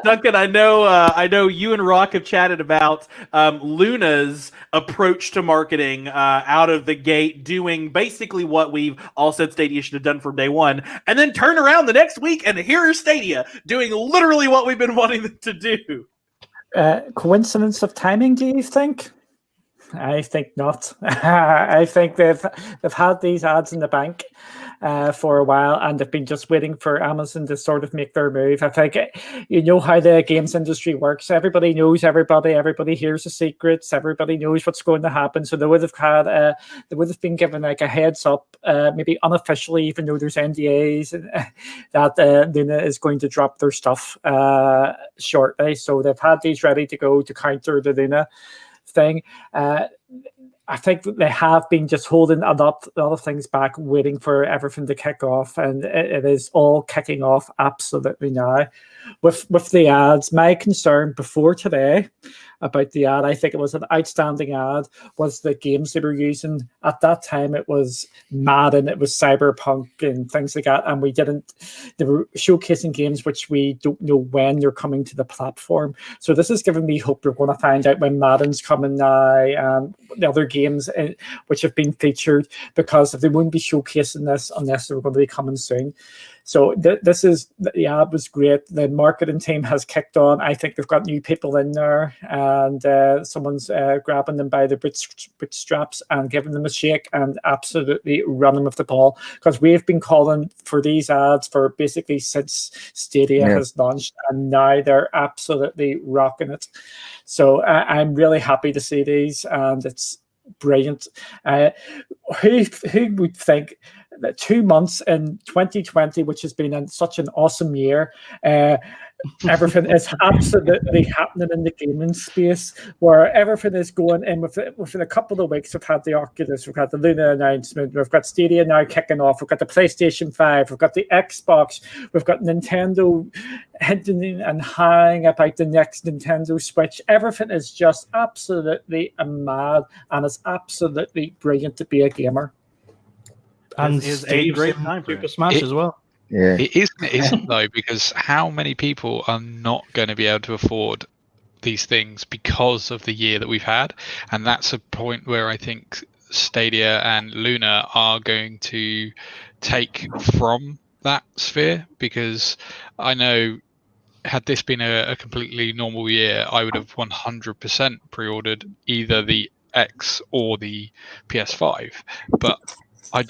Duncan, I know you and Rock have chatted about Luna's approach to marketing out of the gate, doing basically what we've all said Stadia should have done from day one, and then turn around the next week and here is Stadia doing literally what we've been wanting them to do. Coincidence of timing, do you think? I think not. I think they've had these ads in the bank for a while, and they've been just waiting for Amazon to sort of make their move. I think you know how the games industry works. Everybody knows everybody. Everybody hears the secrets. Everybody knows what's going to happen. So they would have been given like a heads up, maybe unofficially, even though there's NDAs, that Luna is going to drop their stuff shortly. So they've had these ready to go to counter the Luna thing. I think that they have been just holding a lot of things back, waiting for everything to kick off, and it is all kicking off absolutely now. With the ads, my concern before today about the ad, I think it was an outstanding ad, was the games they were using. At that time, it was Madden, it was Cyberpunk and things like that, and they were showcasing games which we don't know when they're coming to the platform. So this has given me hope we're going to find out when Madden's coming now, and the other games which have been featured, because they wouldn't be showcasing this unless they were going to be coming soon. So the ad was great. The marketing team has kicked on. I think they've got new people in there, and someone's grabbing them by the bootstraps and giving them a shake and absolutely running with the ball, because we've been calling for these ads for basically since Stadia has launched, and now they're absolutely rocking it. So I'm really happy to see these, and it's brilliant. Who would think that 2 months in 2020, which has been such an awesome year, everything is absolutely happening in the gaming space, where everything is going in within a couple of weeks. We've had the Oculus, we've got the Luna announcement, we've got Stadia now kicking off, we've got the PlayStation 5, we've got the Xbox, we've got Nintendo hinting and hawing about the next Nintendo Switch. Everything is just absolutely mad, and it's absolutely brilliant to be a gamer. And This is a Steve's great in time for Super it. Smash as well. Yeah. It isn't though, because how many people are not going to be able to afford these things because of the year that we've had, and that's a point where I think Stadia and Luna are going to take from that sphere, because I know had this been a completely normal year, I would have 100% pre-ordered either the X or the PS5, but I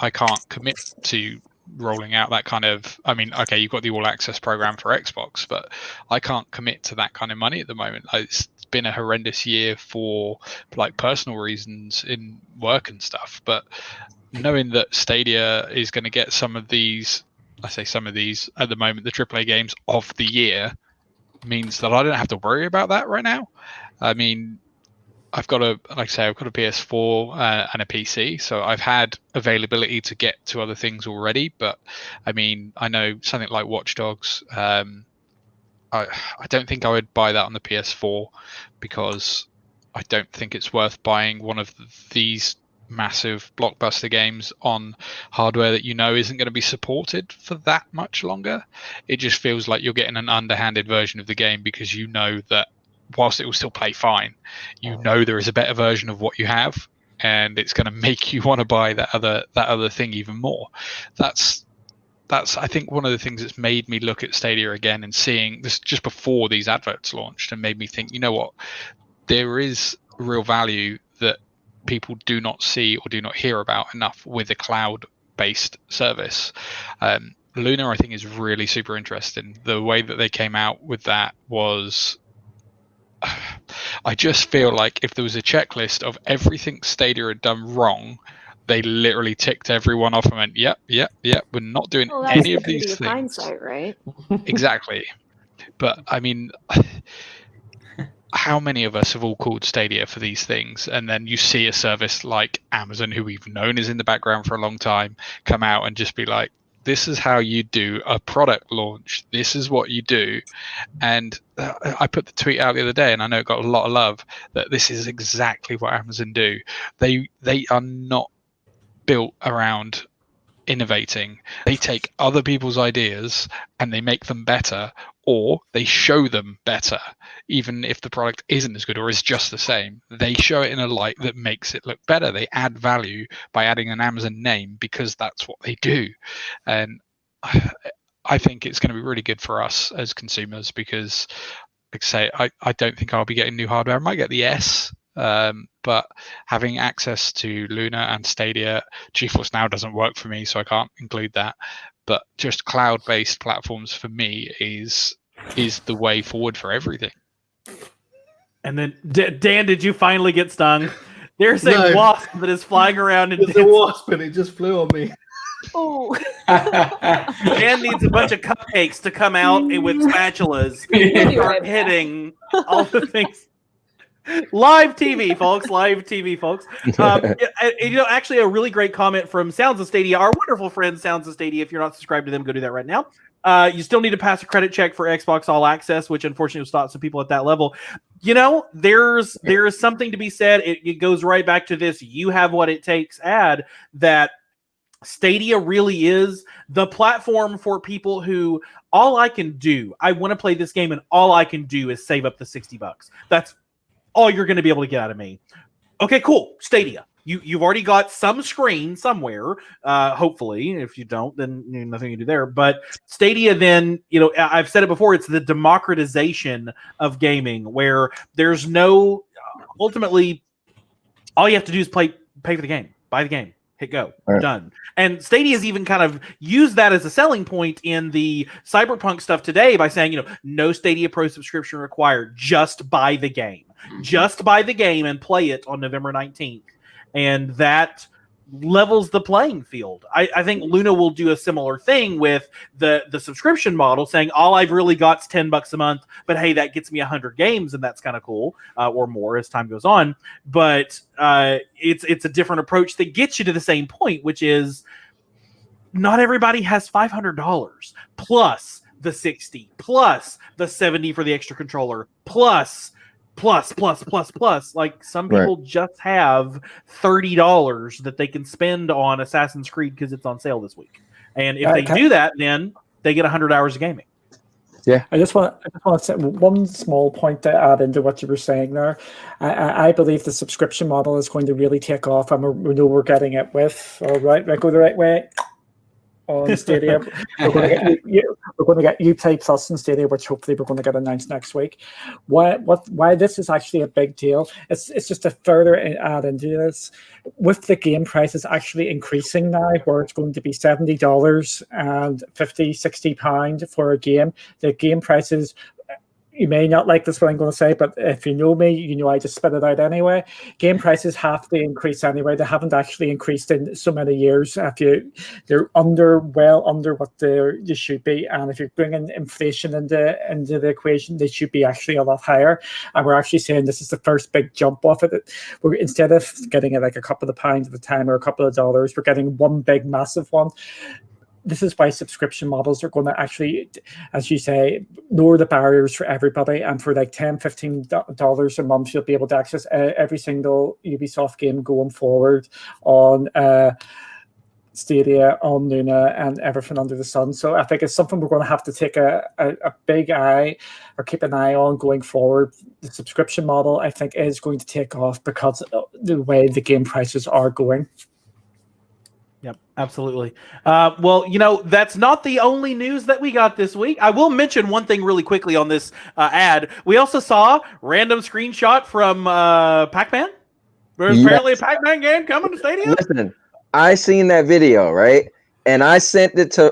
can't commit to rolling out that kind of, I mean, okay, you've got the all access program for Xbox, but I can't commit to that kind of money at the moment. It's been a horrendous year for like personal reasons in work and stuff, but knowing that Stadia is going to get some of these, I say some of these at the moment, the AAA games of the year, means that I don't have to worry about that right now. I mean, I've got a PS4 and a PC, so I've had availability to get to other things already. But I mean, I know something like Watch Dogs. I don't think I would buy that on the PS4 because I don't think it's worth buying one of these massive blockbuster games on hardware that isn't going to be supported for that much longer. It just feels like you're getting an underhanded version of the game, because that whilst it will still play fine, there is a better version of what you have, and it's going to make you want to buy that other thing even more. That's I think one of the things that's made me look at Stadia again and seeing this just before these adverts launched, and made me think, you know what, there is real value that people do not see or do not hear about enough with a cloud-based service. Luna, I think, is really super interesting. The way that they came out with that was, I just feel like if there was a checklist of everything Stadia had done wrong, they literally ticked everyone off and went, yep, we're not doing any of these things. Hindsight, right? Exactly. But I mean, how many of us have all called Stadia for these things, and then you see a service like Amazon, who we've known is in the background for a long time, come out and just be like, this is how you do a product launch. This is what you do. And I put the tweet out the other day, and I know it got a lot of love, that this is exactly what Amazon do. They are not built around innovating. They take other people's ideas and they make them better, or they show them better, even if the product isn't as good or is just the same. They show it in a light that makes it look better. They add value by adding an Amazon name, because that's what they do. And I think it's going to be really good for us as consumers, because, like I say, I don't think I'll be getting new hardware. I might get the S, but having access to Luna and Stadia, GeForce Now doesn't work for me, so I can't include that. But just cloud-based platforms for me is the way forward for everything. And then, Dan, did you finally get stung? There's a No. wasp that is flying around and There's a wasp and it just flew on me. Oh. Dan needs a bunch of cupcakes to come out with spatulas and start hitting all the things. Live TV, folks. Live TV, folks. Actually, a really great comment from Sounds of Stadia, our wonderful friend Sounds of Stadia. If you're not subscribed to them, go do that right now. You still need to pass a credit check for Xbox All Access, which unfortunately will stop some people at that level. There's something to be said. It goes right back to this "you have what it takes" ad, that Stadia really is the platform for people who, all I can do, I want to play this game, and all I can do is save up the $60. That's all you're going to be able to get out of me. Okay, cool. Stadia. You've already got some screen somewhere. Hopefully, if you don't, then nothing you can do there. But Stadia, then, I've said it before, it's the democratization of gaming, where there's no, ultimately, all you have to do is pay for the game, buy the game, hit go, right. Done. And Stadia's even kind of used that as a selling point in the Cyberpunk stuff today by saying, no Stadia Pro subscription required. Just buy the game. Just buy the game and play it on November 19th. And that levels the playing field. I think Luna will do a similar thing with the subscription model, saying all I've really got is $10 a month, but hey, that gets me 100 games, and that's kind of cool, or more as time goes on. But it's a different approach that gets you to the same point, which is not everybody has $500 plus the 60 plus the 70 for the extra controller plus. Like, some people just have $30 that they can spend on Assassin's Creed because it's on sale this week. And if they do that, then they get 100 hours of gaming. I just want to say one small point to add into what you were saying there. I believe the subscription model is going to really take off, and we know we're getting it with. All right, go the right way. On Stadia, we're going to get Uplay Plus in Stadia, which hopefully we're going to get announced next week. Why this is actually a big deal? It's just a further add into this. With the game prices actually increasing now, where it's going to be $70 and £50-60 for a game, the game prices. You may not like this, what I'm going to say, but if you know me, you know I just spit it out anyway. Game prices have to increase anyway. They haven't actually increased in so many years. They're well under what they should be, and if you're bringing inflation into the equation, they should be actually a lot higher. And we're actually saying this is the first big jump off of it. We're instead of getting it like a couple of pounds at a time or a couple of dollars, we're getting one big massive one. This is why subscription models are going to actually, as you say, lower the barriers for everybody. And for like $10-15 a month, you'll be able to access every single Ubisoft game going forward on Stadia, on Luna, and everything under the sun. So I think it's something we're going to have to take a big eye or keep an eye on going forward. The subscription model, I think, is going to take off because of the way the game prices are going. Yep, absolutely. Well, that's not the only news that we got this week. I will mention one thing really quickly on this ad. We also saw random screenshot from Pac-Man. There's apparently a Pac-Man game coming to Stadia. Listen, I seen that video, right? And I sent it to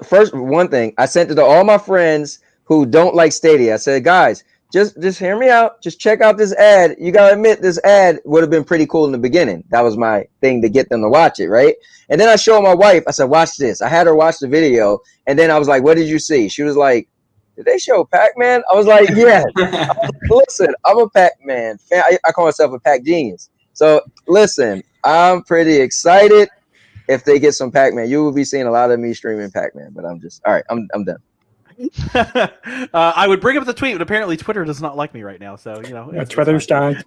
I sent it to all my friends who don't like Stadia. I said, guys, just hear me out. Just check out this ad. You gotta admit, this ad would have been pretty cool in the beginning. That was my thing to get them to watch it, right? And then I showed my wife. I said, watch this. I had her watch the video, and then I was like, what did you see? She was like, did they show Pac-Man? I was like, yeah. I was like, listen, I'm a Pac-Man fan. I call myself a Pac genius. So listen, I'm pretty excited if they get some Pac-Man. You will be seeing a lot of me streaming Pac-Man, but I'm just, all right, I'm done. I would bring up the tweet, but apparently Twitter does not like me right now. So Twitter's down.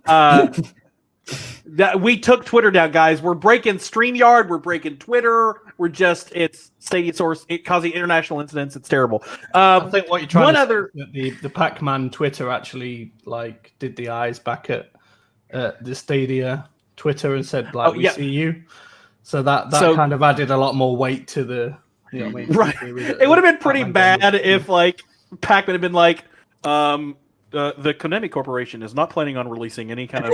We took Twitter down, guys. We're breaking StreamYard. We're breaking Twitter. It's Stadia Source causing international incidents. It's terrible. I think what you're trying to other say is that the Pac-Man Twitter actually did the eyes back at the Stadia Twitter and said we see you. So that kind of added a lot more weight to the. You know what I mean? Right. It would have been pretty bad if Pac-Man had been like, the Konami Corporation is not planning on releasing any kind of.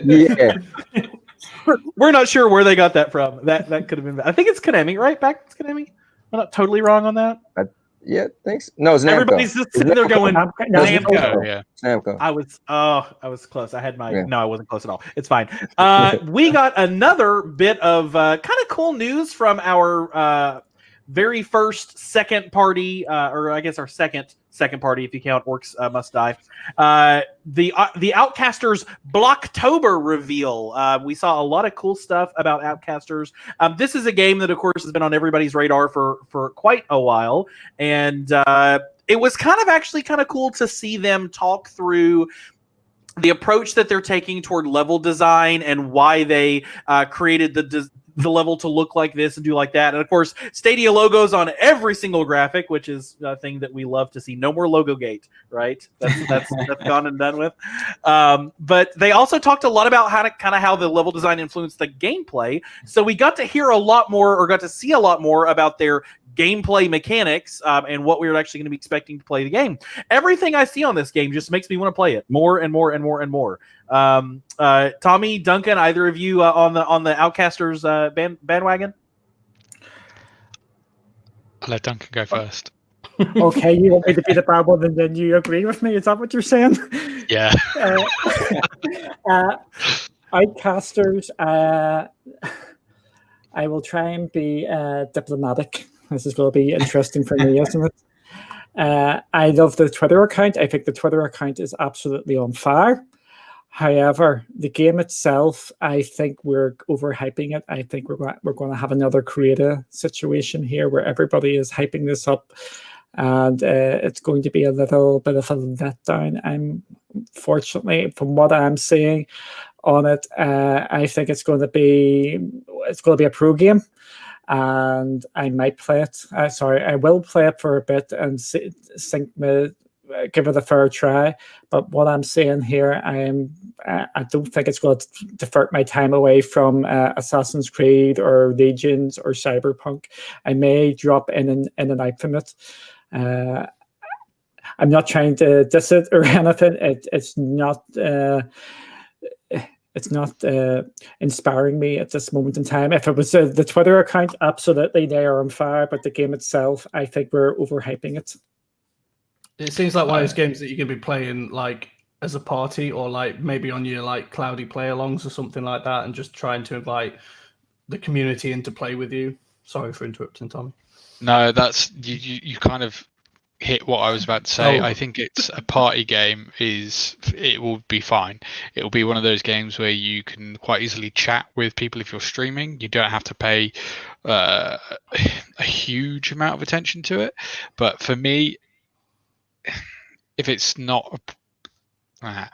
Yeah. We're not sure where they got that from. That could have been bad. I think it's Konami, right? It's Konami. I'm not totally wrong on that. Yeah, thanks. No, it's Namco. Everybody's just sitting there going, Namco. Yeah. Namco. I was close. I had no, I wasn't close at all. It's fine. We got another bit of kind of cool news from our very first second party, or I guess our second party, if you count Orcs Must Die. The Outcasters Blocktober reveal. We saw a lot of cool stuff about Outcasters. This is a game that, of course, has been on everybody's radar for quite a while, and it was kind of cool to see them talk through the approach that they're taking toward level design and why they created the level to look like this and do like that. And of course, Stadia logos on every single graphic, which is a thing that we love to see. No more logo gate, right? That's gone and done with. But they also talked a lot about how the level design influenced the gameplay. So we got to hear a lot more, or got to see a lot more about their gameplay mechanics and what we were actually going to be expecting to play the game. Everything I see on this game just makes me want to play it more and more and more and more. Tommy, Duncan, either of you on the Outcasters bandwagon? I'll let Duncan go first. Okay, you want me to be the bad one and then you agree with me? Is that what you're saying? Yeah. Outcasters, I will try and be diplomatic. This is going to be interesting for me, isn't it? I love the Twitter account. I think the Twitter account is absolutely on fire. However, the game itself, I think we're overhyping it. I think we're going to have another creative situation here where everybody is hyping this up, and it's going to be a little bit of a letdown. Fortunately, from what I'm seeing on it, I think it's going to be a pro game. and I might play it. I will play it for a bit and give it a fair try. But what I'm saying here, I don't think it's going to divert my time away from Assassin's Creed or Legions or Cyberpunk. I may drop in and out from it. I'm not trying to diss it or anything. It's not inspiring me at this moment in time. If it was the Twitter account, absolutely they are on fire. But the game itself, I think we're overhyping it. It seems like one of those games that you can be playing like as a party, or like maybe on your like cloudy play-alongs or something like that, and just trying to invite the community in to play with you. Sorry for interrupting, Tommy. No, that's you kind of hit what I was about to say. I think it's a party game. It will be fine. It will be one of those games where you can quite easily chat with people if you're streaming. You don't have to pay a huge amount of attention to it. But for me, if it's not a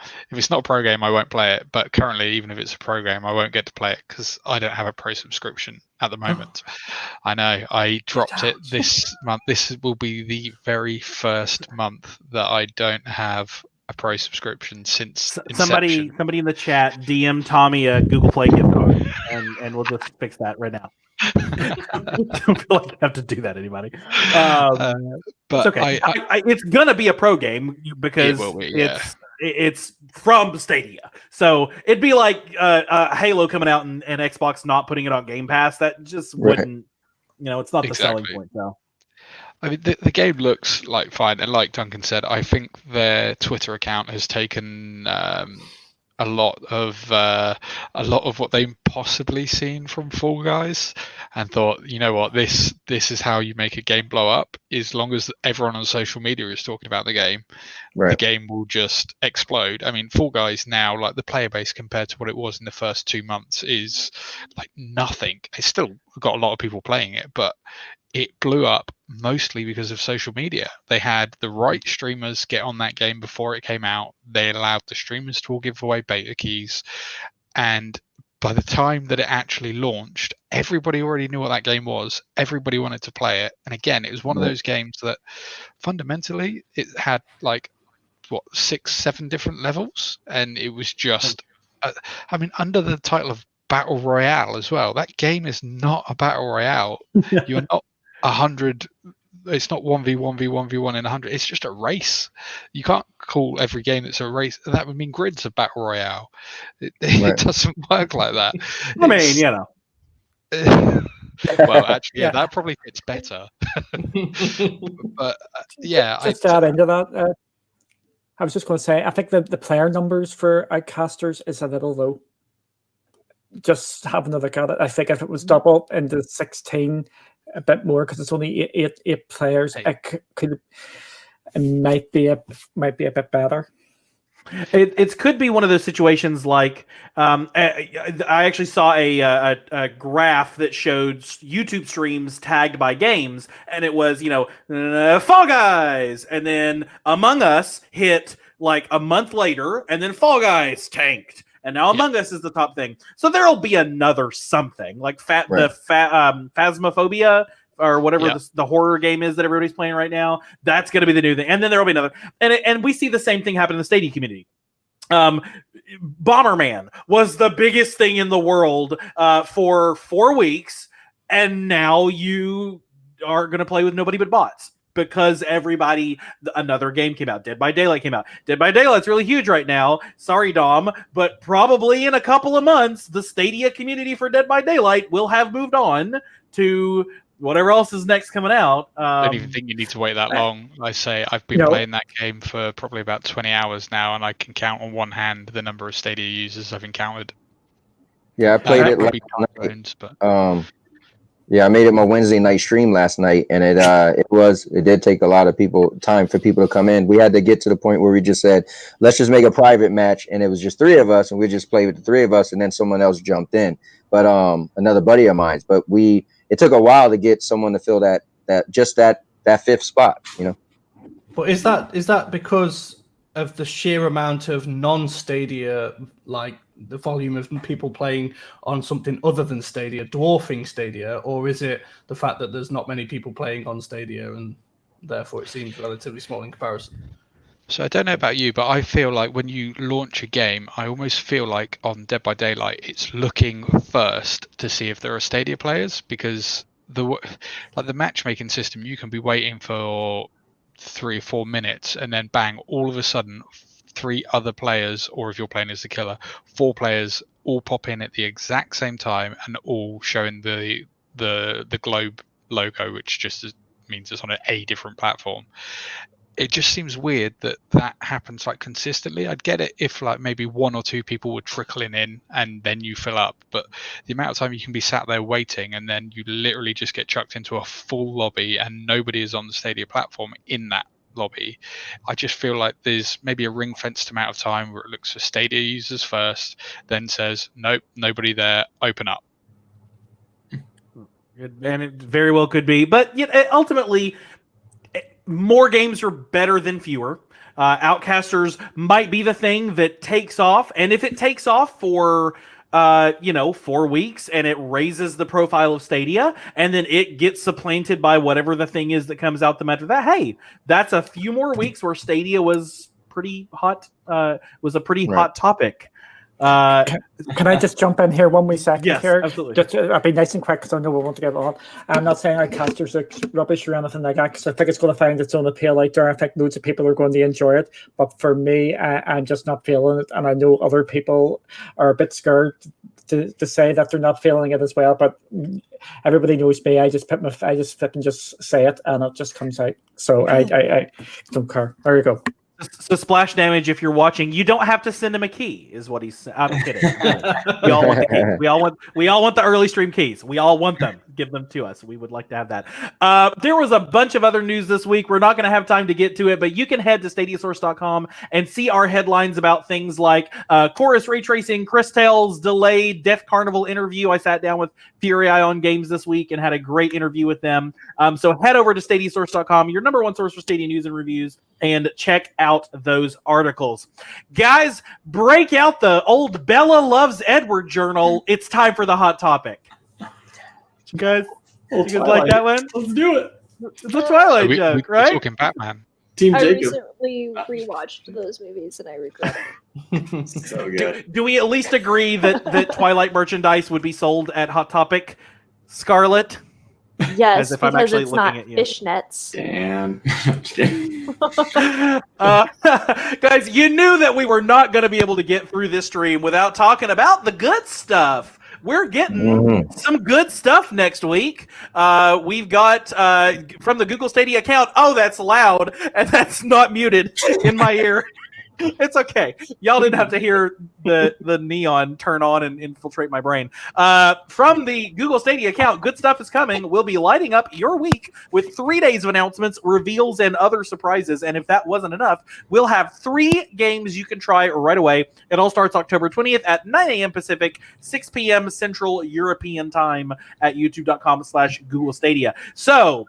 pro game, I won't play it. But currently, even if it's a pro game, I won't get to play it because I don't have a pro subscription at the moment. I know I dropped it this month. This will be the very first month that I don't have a pro subscription since somebody in the chat DM Tommy a Google Play gift card, and we'll just fix that right now. Don't feel like I have to do that, anybody. But it's okay. It's gonna be a pro game because it's from Stadia, so it'd be like Halo coming out and Xbox not putting it on Game Pass. That just wouldn't, it's not the selling point. So, I mean, the game looks like fine, and like Duncan said, I think their Twitter account has taken a lot of what they possibly seen from Fall Guys, and thought, you know what, this is how you make a game blow up. As long as everyone on social media is talking about the game, the game will just explode. I mean, Fall Guys now, like the player base compared to what it was in the first 2 months, is like nothing. It's still got a lot of people playing it, but it blew up mostly because of social media. They had the right streamers get on that game before it came out. They allowed the streamers to all give away beta keys. And by the time that it actually launched, everybody already knew what that game was. Everybody wanted to play it. And again, it was one of those games that fundamentally it had like, 6-7 different levels. And it was just, under the title of Battle Royale as well. That game is not a Battle Royale. You're not 100. It's not 1v1v1v1 in 100. It's just a race. You can't call every game that's a race. That would mean Grid's a Battle Royale. It doesn't work like that. I mean, well, actually, that probably fits better. But just to add into that, I was just going to say, I think the player numbers for Outcasters is a little low. Just having a look at it, I think if it was double into 16, a bit more, because it's only eight players, it might be a bit better. It could be one of those situations like I actually saw a graph that showed YouTube streams tagged by games, and it was Fall Guys, and then Among Us hit like a month later, and then Fall Guys tanked. And now Among Us is the top thing. So there'll be another something like Phasmophobia or whatever the horror game is that everybody's playing right now. That's going to be the new thing. And then there'll be another. And we see the same thing happen in the Stadia community. Bomberman was the biggest thing in the world for 4 weeks. And now you are going to play with nobody but bots. Because another game came out. Dead by Daylight came out. Dead by Daylight's really huge right now. Sorry, Dom, but probably in a couple of months, the Stadia community for Dead by Daylight will have moved on to whatever else is next coming out. I don't even think you need to wait that long. I say I've been playing that game for probably about 20 hours now, and I can count on one hand the number of Stadia users I've encountered. Yeah, I played it last night. I made it my Wednesday night stream last night, and it did take a lot of time for people to come in. We had to get to the point where we just said, let's just make a private match, and it was just 3 of us, and we just played with the 3 of us, and then someone else jumped in. But another buddy of mine's. But it took a while to get someone to fill that 5th spot, But is that because of the sheer amount of non-Stadia, like the volume of people playing on something other than Stadia, dwarfing Stadia, or is it the fact that there's not many people playing on Stadia and therefore it seems relatively small in comparison? So I don't know about you, but I feel like when you launch a game, I almost feel like on Dead by Daylight, it's looking first to see if there are Stadia players, because the matchmaking system, you can be waiting for 3 or 4 minutes and then bang, all of a sudden 3 other players, or if you're playing as the killer, 4 players all pop in at the exact same time and all showing the globe logo, which just means it's on a different platform. It just seems weird that happens like consistently. I'd get it if like maybe 1 or 2 people were trickling in and then you fill up, but the amount of time you can be sat there waiting and then you literally just get chucked into a full lobby and nobody is on the Stadia platform in that lobby. I just feel like there's maybe a ring-fenced amount of time where it looks for Stadia users first, then says nope, nobody there, open up. And it very well could be, but ultimately, more games are better than fewer. Outcasters might be the thing that takes off, and if it takes off for 4 weeks and it raises the profile of Stadia, and then it gets supplanted by whatever the thing is that comes out after that, hey, that's a few more weeks where Stadia was pretty hot. Was a pretty hot topic. Can I just jump in here 1 wee second? Yes, here? absolutely. Just, I'll be nice and quick because I know we want to get on. I'm not saying casters are rubbish or anything like that, because I think it's going to find its own appeal out there. I think loads of people are going to enjoy it. But for me, I'm just not feeling it. And I know other people are a bit scared to say that they're not feeling it as well. But everybody knows me. I just flip and just say it, and it just comes out. So I don't care. There you go. So Splash Damage, if you're watching, you don't have to send him a key, is what he's saying. I'm kidding. We all want the key. We all want the early stream keys. We all want them. Give them to us. We would like to have that. There was a bunch of other news this week. We're not going to have time to get to it, but you can head to StadiaSource.com and see our headlines about things like Chorus Ray Tracing, Chris Tales delayed Death Carnival interview. I sat down with Fury on Games this week and had a great interview with them. So head over to StadiaSource.com, your number one source for Stadia news and reviews, and check out those articles. Guys, break out the old Bella Loves Edward journal. It's time for the hot topic. You guys like that one? Let's do it. It's a Twilight joke, right? We're talking Batman. Team I Jacob. recently rewatched those movies and I regret it. So good. Do we at least agree that Twilight merchandise would be sold at Hot Topic? Scarlet? Yes, As if I'm because actually it's looking not at you. fishnets. Damn. Guys, you knew that we were not going to be able to get through this stream without talking about the good stuff. We're getting some good stuff next week. We've got from the Google Stadia account. Oh, that's loud, and that's not muted in my ear. It's okay. Y'all didn't have to hear the neon turn on and infiltrate my brain. From the Google Stadia account, good stuff is coming. We'll be lighting up your week with 3 days of announcements, reveals, and other surprises. And if that wasn't enough, we'll have 3 games you can try right away. It all starts October 20th at 9 a.m. Pacific, 6 p.m. Central European time at youtube.com/Google Stadia. So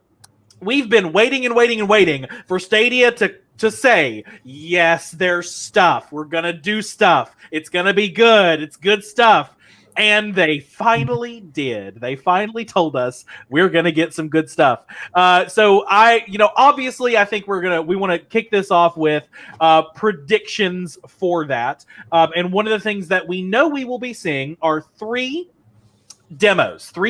we've been waiting for Stadia to say, yes, there's stuff. We're going to do stuff. It's going to be good. It's good stuff. And they finally did. They finally told us we're going to get some good stuff. So obviously I think we want to kick this off with predictions for that. And one of the things that we know we will be seeing are 3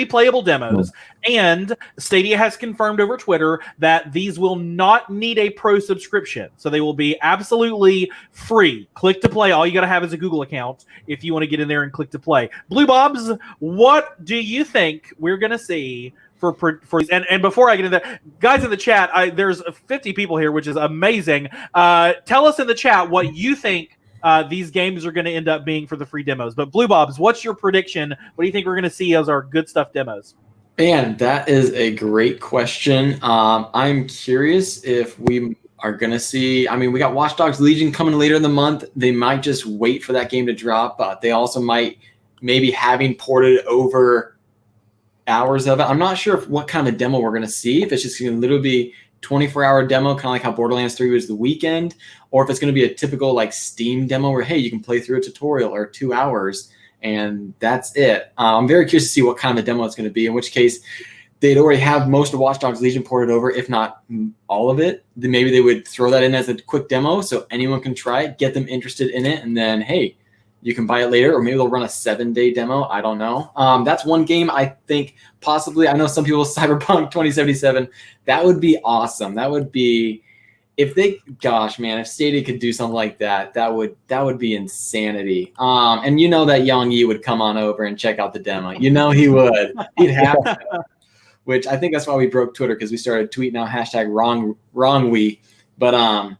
playable demos, and Stadia has confirmed over Twitter that these will not need a pro subscription, so they will be absolutely free. Click to play. All you got to have is a Google account if you want to get in there and click to play. Blue Bobs, what do you think we're going to see for and before I get into that, guys in the chat, there's 50 people here, which is amazing. Tell us in the chat what you think these games are going to end up being for the free demos. But Blue Bobs, what's your prediction? What do you think we're going to see as our good stuff demos? Man, that is a great question. I'm curious if we are going to see, we got Watch Dogs Legion coming later in the month. They might just wait for that game to drop, but they also might maybe having ported over hours of it. I'm not sure what kind of demo we're going to see, if it's just going to literally be 24-hour demo, kind of like how Borderlands 3 was the weekend, or if it's going to be a typical like Steam demo where, hey, you can play through a tutorial or 2 hours and that's it. I'm very curious to see what kind of a demo it's going to be, in which case they'd already have most of Watch Dogs Legion ported over, if not all of it. Then maybe they would throw that in as a quick demo so anyone can try it, get them interested in it, and then, hey, you can buy it later, or maybe they'll run a 7-day demo. I don't know. That's one game I think possibly, I know some people Cyberpunk 2077, that would be awesome. That would be, if Stadia could do something like that, that would be insanity. And you know that Yang Yi would come on over and check out the demo. You know he would. He'd have to. Which I think that's why we broke Twitter, because we started tweeting out #wrongwe. But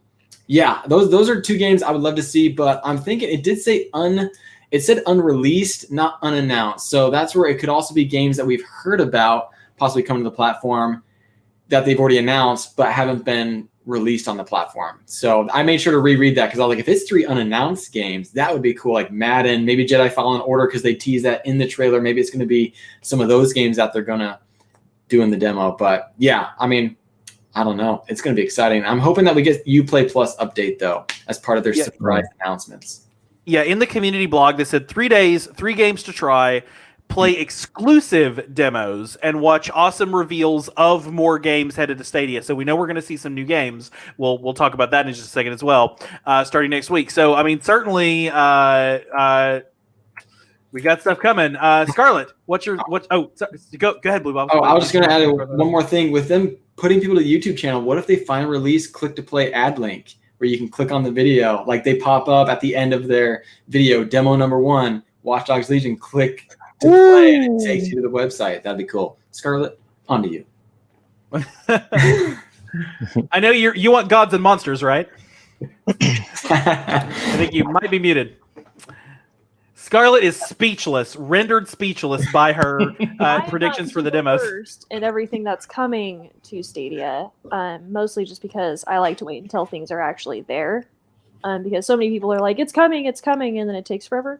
yeah, those are 2 games I would love to see. But I'm thinking it did say it said unreleased, not unannounced. So that's where it could also be games that we've heard about possibly coming to the platform that they've already announced but haven't been released on the platform. So I made sure to reread that, because I was like, if it's 3 unannounced games, that would be cool. Like Madden, maybe Jedi Fallen Order, because they tease that in the trailer. Maybe it's going to be some of those games that they're going to do in the demo. But yeah, I mean, I don't know. It's going to be exciting. I'm hoping that we get Uplay Plus update though as part of their surprise announcements. Yeah, in the community blog, they said 3 days, 3 games to try, play exclusive demos, and watch awesome reveals of more games headed to Stadia. So we know we're going to see some new games. We'll talk about that in just a second as well, starting next week. So I mean, certainly, we got stuff coming. Scarlett, go ahead, Blue Bob. Oh, I was just going to add one more thing. With them putting people to the YouTube channel, what if they finally release click to play ad link, where you can click on the video, like they pop up at the end of their video, demo number 1, Watch Dogs Legion, click to play, and it takes you to the website. That'd be cool. Scarlett, on to you. I know you want Gods and Monsters, right? I think you might be muted. Scarlett is speechless, rendered speechless by her predictions for the demos. First and everything that's coming to Stadia, mostly just because I like to wait until things are actually there, because so many people are like, it's coming, and then it takes forever.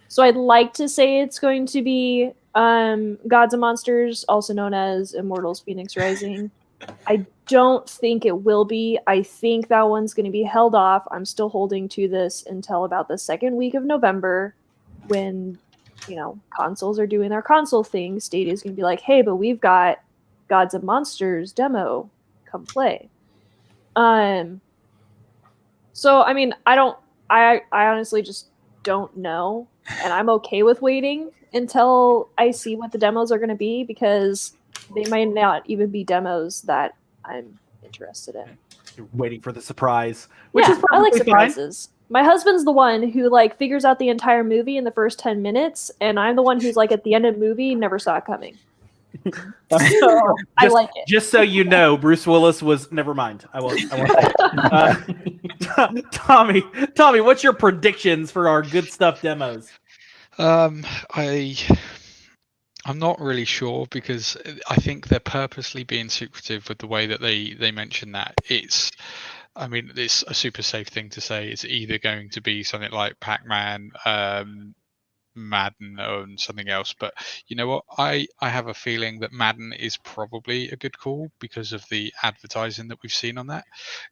So I'd like to say it's going to be Gods and Monsters, also known as Immortals Phoenix Rising. I don't think it will be. I think that one's going to be held off. I'm still holding to this until about the 2nd week of November, when, consoles are doing their console thing. Stadia's going to be like, hey, but we've got Gods and Monsters demo. Come play. So, I mean, I honestly just don't know. And I'm okay with waiting until I see what the demos are going to be, because they might not even be demos that I'm interested in. You're waiting for the surprise, which is I like perfectly surprises. Fine. My husband's the one who figures out the entire movie in the first 10 minutes, and I'm the one who's at the end of the movie never saw it coming. So I like it. Just so you know, Bruce Willis was. Never mind. I won't. Tommy, what's your predictions for our good stuff demos? I'm not really sure, because I think they're purposely being secretive with the way that they mention that. It's a super safe thing to say. It's either going to be something like Pac-Man, Madden, or something else. But you know what? I have a feeling that Madden is probably a good call because of the advertising that we've seen on that.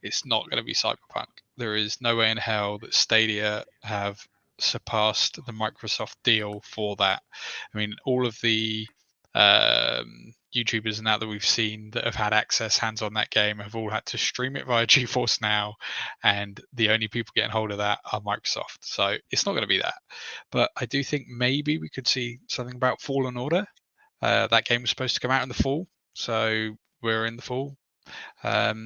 It's not going to be Cyberpunk. There is no way in hell that Stadia have surpassed the Microsoft deal for that. I mean, all of the YouTubers and that we've seen that have had access hands on that game have all had to stream it via GeForce Now, and the only people getting hold of that are Microsoft. So it's not going to be that. But I do think maybe we could see something about Fallen Order. That game was supposed to come out in the fall, so we're in the fall. But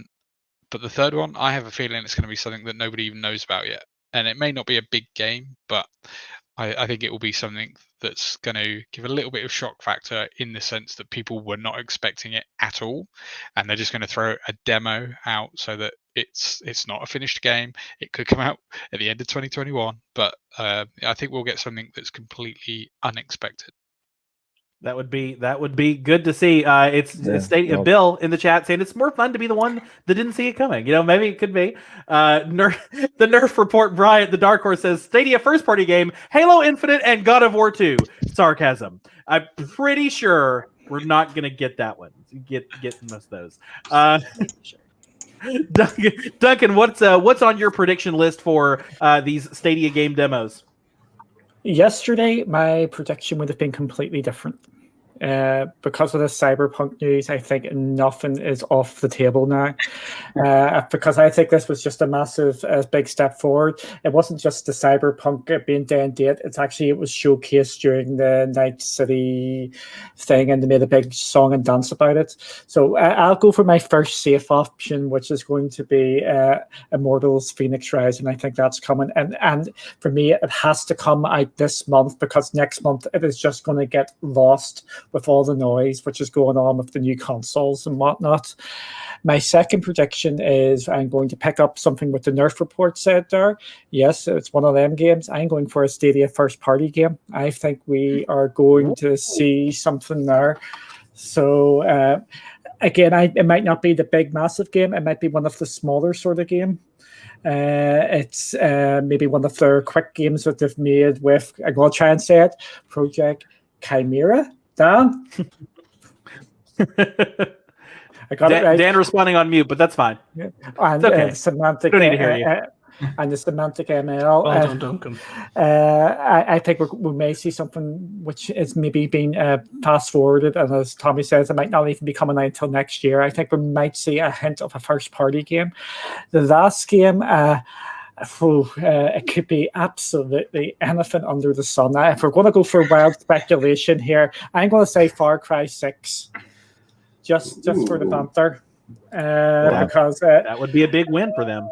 the third one, I have a feeling it's going to be something that nobody even knows about yet. And it may not be a big game, but I think it will be something that's going to give a little bit of shock factor, in the sense that people were not expecting it at all, and they're just going to throw a demo out so that it's not a finished game. It could come out at the end of 2021, but I think we'll get something that's completely unexpected. That would be good to see. Bill in the chat saying it's more fun to be the one that didn't see it coming. Maybe it could be. The Nerf Report Bryant, the Dark Horse, says Stadia first party game, Halo Infinite and God of War 2. Sarcasm. I'm pretty sure We're not gonna get that one. Get most of those. Sure. Duncan, what's on your prediction list for these Stadia game demos? Yesterday, my prediction would have been completely different. Because of the Cyberpunk news, I think nothing is off the table now. Because I think this was just a massive, big step forward. It wasn't just the Cyberpunk being day and date. It was showcased during the Night City thing, and they made a big song and dance about it. So I'll go for my first safe option, which is going to be Immortals Phoenix Rise, and I think that's coming. And for me, it has to come out this month, because next month it is just going to get lost with all the noise which is going on with the new consoles and whatnot. My second prediction is I'm going to pick up something with the Nerf report said there. Yes, it's one of them games. I'm going for a Stadia first party game. I think we are going to see something there. So again, it might not be the big massive game. It might be one of the smaller sort of game. It's maybe one of their quick games that they've made with, I'm going to try and say it, Project Chimera. Dan? I got it right. Dan responding on mute, but that's fine. Yeah. And okay. Semantic, don't need to hear you. And the semantic ML. Well done, Duncan. I think we may see something which is maybe being fast forwarded, and as Tommi says, it might not even be coming out until next year. I think we might see a hint of a first party game. The last game, it could be absolutely anything under the sun. Now, if we're going to go for wild speculation here, I'm going to say Far Cry 6, just for the banter, because that would be a big win for them.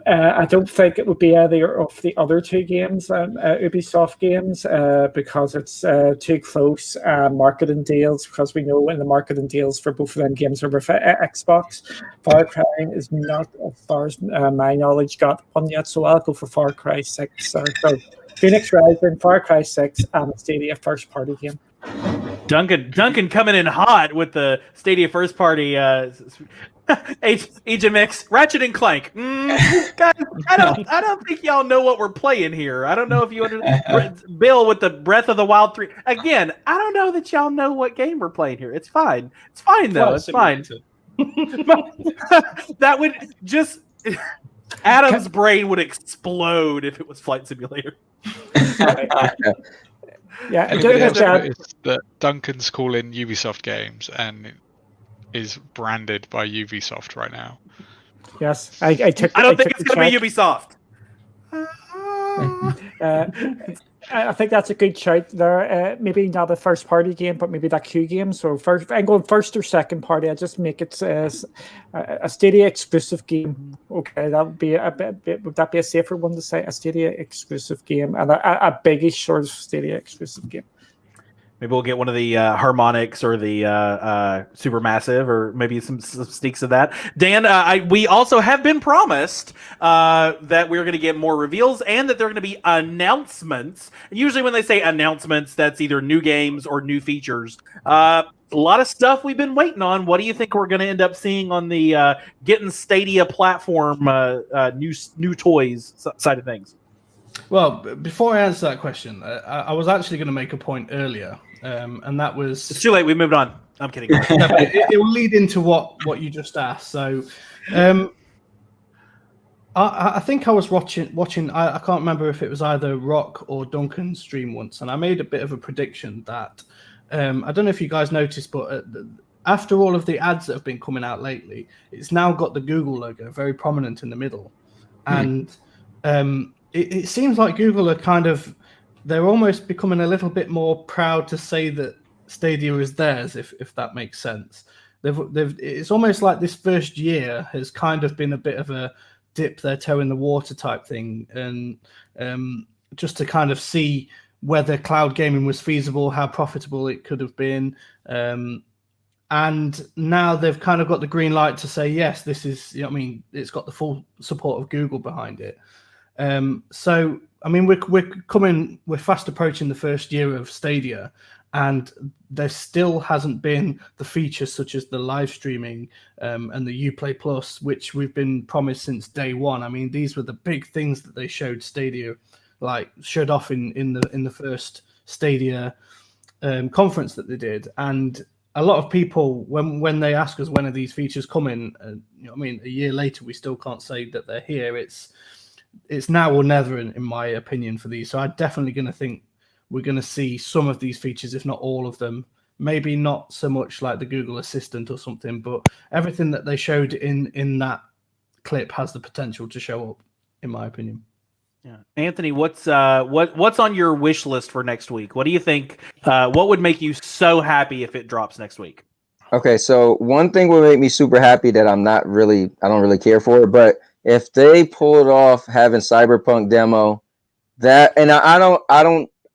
I don't think it would be either of the other two games, Ubisoft games, because it's too close marketing deals, because we know when the marketing deals for both of them games are with Xbox. Far Cry is not, as far as my knowledge, got one yet, so I'll go for Far Cry 6. So Phoenix Rising, Far Cry 6, and a Stadia first party game. Duncan coming in hot with the Stadia first party HMX Ratchet and Clank. Guys, I don't think y'all know what we're playing here. I don't know if you Bill with the Breath of the Wild 3. Again, I don't know that y'all know what game we're playing here. It's fine. It's fine though. It's fine. That would just Adam's brain would explode if it was Flight Simulator. Yeah, it's that Duncan's calling Ubisoft games and is branded by Ubisoft right now. Yes, I don't think it's going to be Ubisoft. I think that's a good shout there. Maybe not a first party game, but maybe that Q game. So first, I'm going first or second party. I just make it a Stadia exclusive game. Okay, that would be a bit. Would that be a safer one to say? A Stadia exclusive game and a biggish sort of Stadia exclusive game. Maybe we'll get one of the Harmonix or the Supermassive, or maybe some sneaks of that. Dan, we also have been promised that we're going to get more reveals and that there are going to be announcements. And usually when they say announcements, that's either new games or new features. A lot of stuff we've been waiting on. What do you think we're going to end up seeing on the getting Stadia platform new toys side of things? Well, before I answer that question, I was actually going to make a point earlier, and that was... It's too late. We moved on. I'm kidding. It will lead into what you just asked. So I think I was watching. I can't remember if it was either Rock or Duncan's stream once, and I made a bit of a prediction that I don't know if you guys noticed, but after all of the ads that have been coming out lately, it's now got the Google logo very prominent in the middle, and it seems like Google are they're almost becoming a little bit more proud to say that Stadia is theirs, if that makes sense. It's almost like this first year has kind of been a bit of a dip their toe in the water type thing, and just to kind of see whether cloud gaming was feasible, how profitable it could have been. And now they've kind of got the green light to say, yes, this is, it's got the full support of Google behind it. So, we're fast approaching the first year of Stadia, and there still hasn't been the features such as the live streaming and the Uplay Plus, which we've been promised since day one. These were the big things that they showed Stadia, showed off in the first Stadia conference that they did, and a lot of people, when they ask us when are these features coming, a year later we still can't say that they're here. It's now or never, in my opinion, for these. So I'm definitely going to think we're going to see some of these features, if not all of them. Maybe not so much like the Google Assistant or something, but everything that they showed in that clip has the potential to show up, in my opinion. Yeah. Anthony, what's on your wish list for next week? What do you think? What would make you so happy if it drops next week? Okay, so one thing would make me super happy that I don't really care for it, but if they pulled off having Cyberpunk demo,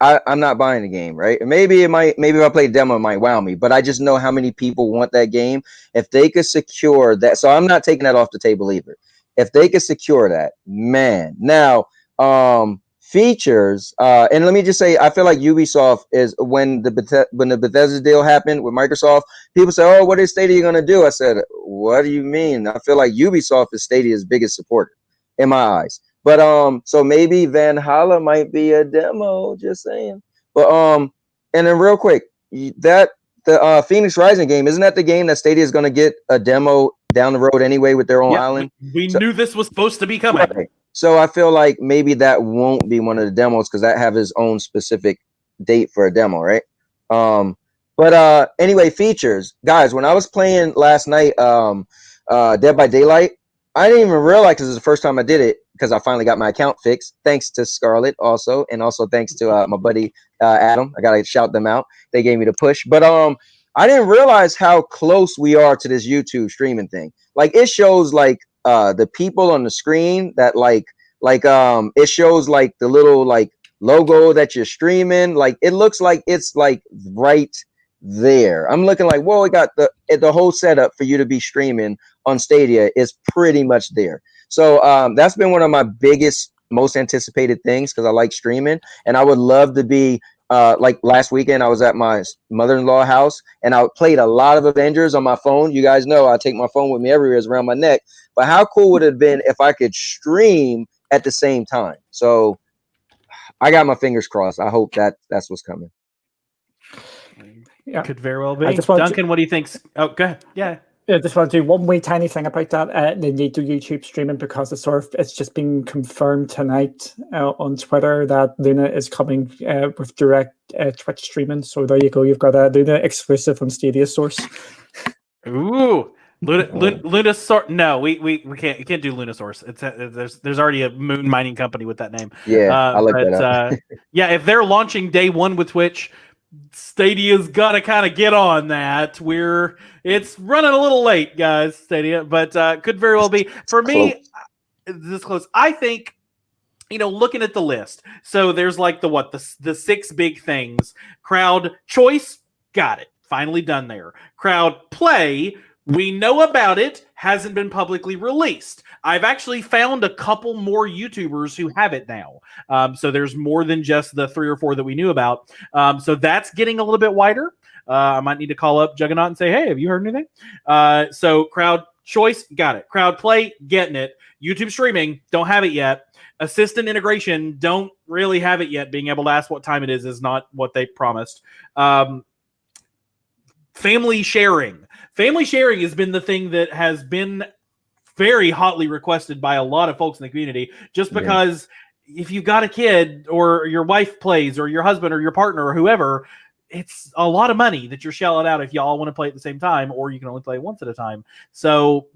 I'm not buying the game, right? Maybe if I play demo, it might wow me, but I just know how many people want that game. If they could secure that, so I'm not taking that off the table either. If they could secure that, man. Now, features, and let me just say, I feel like Ubisoft is when the Bethesda deal happened with Microsoft, people say, "Oh, what is Stadia going to do?" I said, "What do you mean?" I feel like Ubisoft is Stadia's biggest supporter in my eyes. But so maybe Valhalla might be a demo, just saying. But and then real quick, the Phoenix Rising game, isn't that the game that Stadia is going to get a demo down the road anyway with their own island? We knew this was supposed to be coming. Right. So I feel like maybe that won't be one of the demos because that have its own specific date for a demo, right? But anyway, features, guys. When I was playing last night, Dead by Daylight, I didn't even realize because it's the first time I did it because I finally got my account fixed. Thanks to Scarlett also, and also thanks to my buddy Adam. I gotta shout them out. They gave me the push. But I didn't realize how close we are to this YouTube streaming thing. Like it shows like the people on the screen that like it shows like the little like logo that you're streaming. Like it looks like it's like right there. I'm looking like, whoa, we got the whole setup for you to be streaming on Stadia is pretty much there. So that's been one of my biggest, most anticipated things because I like streaming, and I would love to be like last weekend I was at my mother-in-law house and I played a lot of Avengers on my phone. You guys know I take my phone with me everywhere, it's around my neck. But how cool would it have been if I could stream at the same time? So I got my fingers crossed. I hope that's what's coming. Yeah, could very well be. Duncan, what do you think? Oh, go ahead. Yeah. I just want to do one wee tiny thing about that. They need to YouTube streaming because it's just been confirmed tonight on Twitter that Luna is coming with direct Twitch streaming. So there you go. You've got a Luna exclusive on Stadia Source. Ooh, Luna Source. No, we can't. You can't do Luna Source. It's there's already a moon mining company with that name. Yeah, I like that. Yeah, if they're launching day one with Twitch, Stadia's got to kind of get on that. It's running a little late, guys, Stadia, but could very well be. For me, this close. I think, looking at the list, so there's like the 6 big things. Crowd choice, got it. Finally done there. Crowd play, we know about it, hasn't been publicly released. I've actually found a couple more YouTubers who have it now. So there's more than just the 3 or 4 that we knew about. So that's getting a little bit wider. I might need to call up Juggernaut and say, hey, have you heard anything? So crowd choice, got it. Crowd play, getting it. YouTube streaming, don't have it yet. Assistant integration, don't really have it yet. Being able to ask what time it is not what they promised. Family sharing. Family sharing has been the thing that has been very hotly requested by a lot of folks in the community, just because if you've got a kid or your wife plays or your husband or your partner or whoever, it's a lot of money that you're shelling out if y'all want to play at the same time, or you can only play once at a time. So,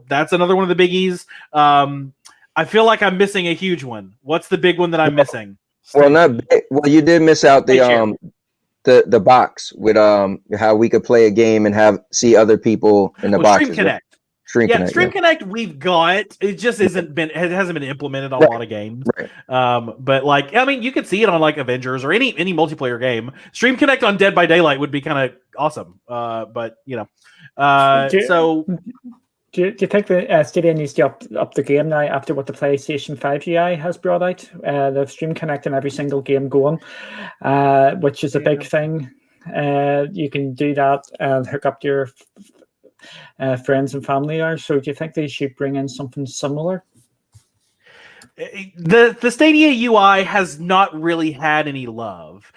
that's another one of the biggies. I feel like I'm missing a huge one. What's the big one that I'm missing? Well, not big. Well, you did miss out the box with how we could play a game and see other people in the box. Stream Connect. Stream Connect we've got. It just hasn't been implemented on a lot of games. Right. But you could see it on like Avengers or any multiplayer game. Stream Connect on Dead by Daylight would be kind of awesome. Do you think that Stadia needs to up the game now after what the PlayStation 5 UI has brought out? The Stream Connect in every single game going, which is a big thing. You can do that and hook up to your friends and family. So do you think they should bring in something similar? the Stadia UI has not really had any love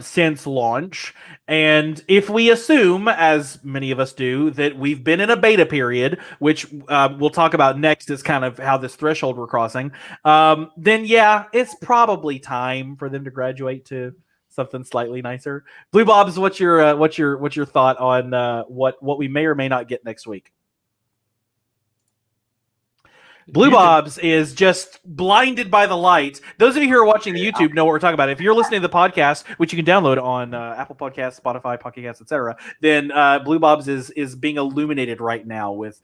since launch, and if we assume, as many of us do, that we've been in a beta period, which we'll talk about next, is kind of how this threshold we're crossing, then yeah, it's probably time for them to graduate to something slightly nicer. Blue Bobs, what's your thought on what we may or may not get next week? Blue Bobs is just blinded by the light. Those of you who are watching the YouTube know what we're talking about. If you're listening to the podcast, which you can download on Apple Podcasts, Spotify, Pocket Casts, etc., then Blue Bobs is being illuminated right now with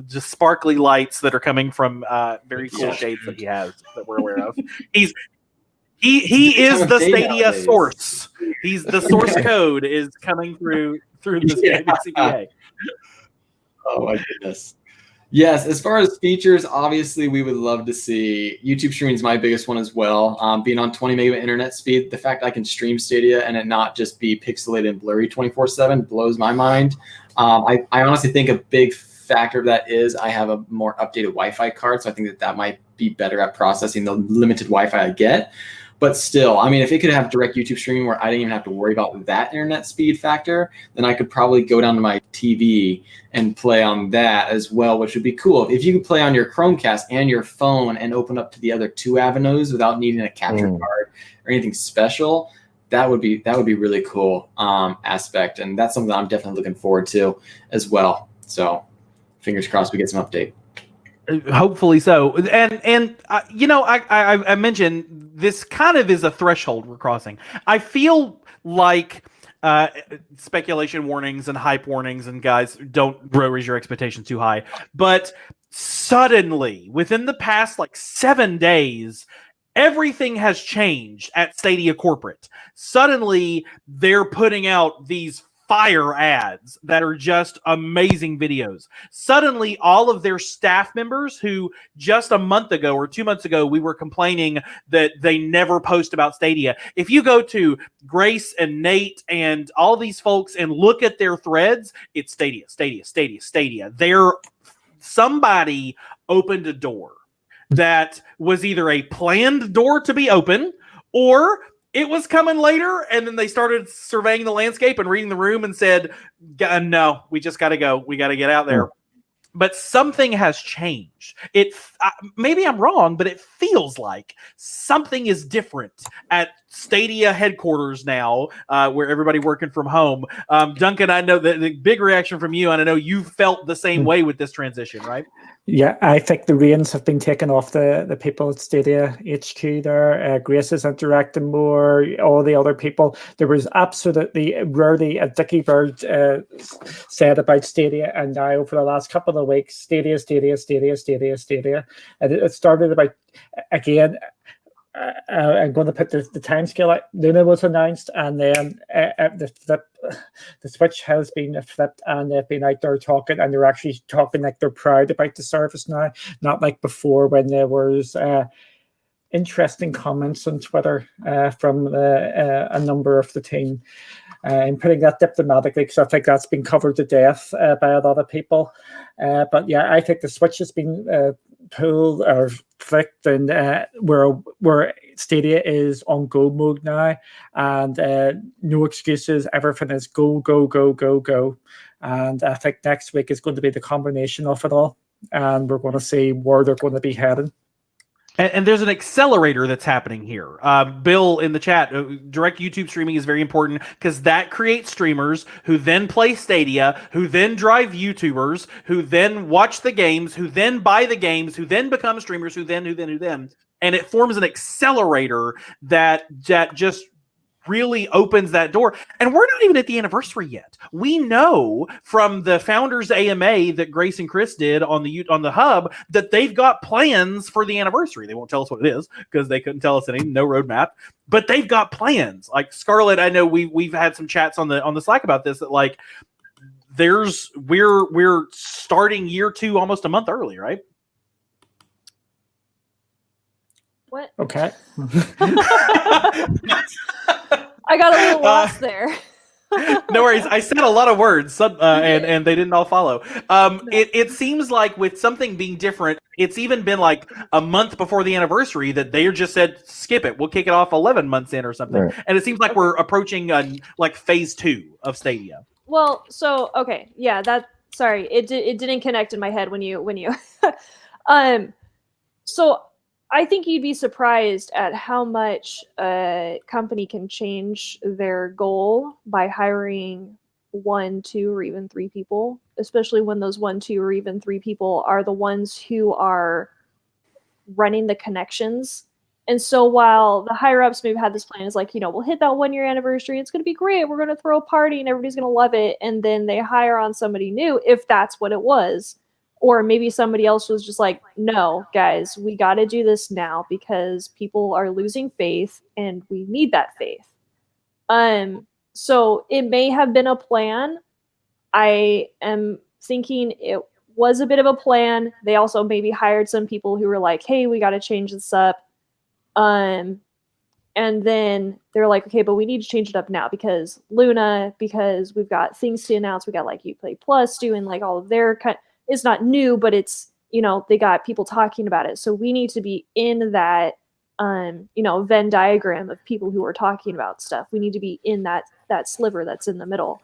just sparkly lights that are coming from very cool shades that he has that we're aware of. He is the Stadia Source. He's the source code is coming through the CPA. Oh my goodness. Yes, as far as features, obviously we would love to see YouTube streaming is my biggest one as well. Being on 20 megabit internet speed, the fact I can stream Stadia and it not just be pixelated and blurry 24/7 blows my mind. I honestly think a big factor of that is I have a more updated Wi-Fi card, so I think that might be better at processing the limited Wi-Fi I get. But still, I mean, if it could have direct YouTube streaming where I didn't even have to worry about that internet speed factor, then I could probably go down to my TV and play on that as well, which would be cool. If you could play on your Chromecast and your phone and open up to the other two avenues without needing a capture card or anything special, that would be really cool aspect. And that's something that I'm definitely looking forward to as well. So fingers crossed we get some update. Hopefully so. And I mentioned this kind of is a threshold we're crossing. I feel like speculation warnings and hype warnings, and guys, don't raise your expectations too high. But suddenly, within the past 7 days, everything has changed at Stadia corporate. Suddenly, they're putting out these fire ads that are just amazing videos. Suddenly, all of their staff members who just a month ago or 2 months ago, we were complaining that they never post about Stadia. If you go to Grace and Nate and all these folks and look at their threads, it's Stadia, Stadia, Stadia, Stadia. Somebody opened a door that was either a planned door to be open or it was coming later, and then they started surveying the landscape and reading the room and said, no, we just got to go. We got to get out there. But something has changed. Maybe I'm wrong, but it feels like something is different at Stadia headquarters now, where everybody working from home. Duncan, I know the big reaction from you, and I know you felt the same way with this transition, right? Yeah, I think the reins have been taken off the people at Stadia HQ there. Grace is interacting more, all the other people. There was absolutely rarely a dicky bird said about Stadia, and now over the last couple of weeks, Stadia. And it started about, again, I'm going to put the time scale out. Luna was announced, and then the Switch has been flipped, and they've been out there talking, and they're actually talking like they're proud about the service now, not like before when there was interesting comments on Twitter from a number of the team. And putting that diplomatically, because I think that's been covered to death by a lot of people. But yeah, I think the Switch has been pulled or flicked, and where Stadia is on go mode now, and no excuses. Everything is go, go, go, go, go. And I think next week is going to be the combination of it all, and we're going to see where they're going to be heading. And there's an accelerator that's happening here. Bill in the chat, direct YouTube streaming is very important because that creates streamers who then play Stadia, who then drive YouTubers, who then watch the games, who then buy the games, who then become streamers, who then. And it forms an accelerator that just really opens that door. And we're not even at the anniversary yet. We know from the founders AMA that Grace and Chris did on the hub that they've got plans for the anniversary. They won't tell us what it is because they couldn't tell us anything, no roadmap, but they've got plans. Like Scarlett, I know we've had some chats on the Slack about this, that like we're starting year 2 almost a month early, right? What? Okay. I got a little lost there. No worries. I said a lot of words, and they didn't all follow. It seems like with something being different, it's even been like a month before the anniversary that they just said, skip it. We'll kick it off 11 months in or something. Right. And it seems like we're approaching like phase 2 of Stadia. Well, so okay, yeah, sorry, it didn't connect in my head when you so I think you'd be surprised at how much a company can change their goal by hiring 1, 2, or even 3 people, especially when those 1, 2, or even 3 people are the ones who are running the connections. And so while the higher ups maybe had this plan is like, we'll hit that 1-year anniversary, it's going to be great, we're going to throw a party and everybody's going to love it, and then they hire on somebody new, if that's what it was. Or maybe somebody else was just like, no, guys, we got to do this now because people are losing faith and we need that faith. So it may have been a plan. I am thinking it was a bit of a plan. They also maybe hired some people who were like, hey, we got to change this up. And then they're like, okay, but we need to change it up now because Luna, because we've got things to announce. We got like Uplay Plus doing like all of their it's not new, but it's, they got people talking about it. So we need to be in that, Venn diagram of people who are talking about stuff. We need to be in that sliver that's in the middle.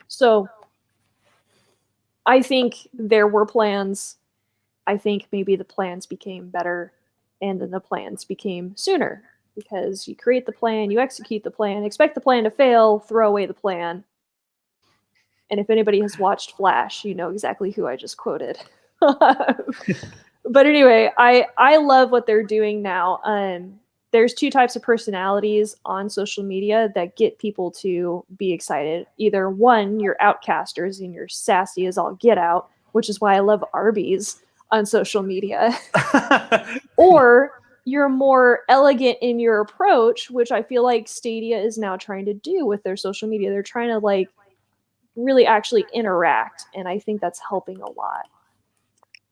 So I think there were plans. I think maybe the plans became better and then the plans became sooner because you create the plan, you execute the plan, expect the plan to fail, throw away the plan. And if anybody has watched Flash, you know exactly who I just quoted. But anyway, I love what they're doing now. There's 2 types of personalities on social media that get people to be excited. Either one, you're outcasters and you're sassy as all get out, which is why I love Arby's on social media. Or you're more elegant in your approach, which I feel like Stadia is now trying to do with their social media. They're trying to like really actually interact, and I think that's helping a lot.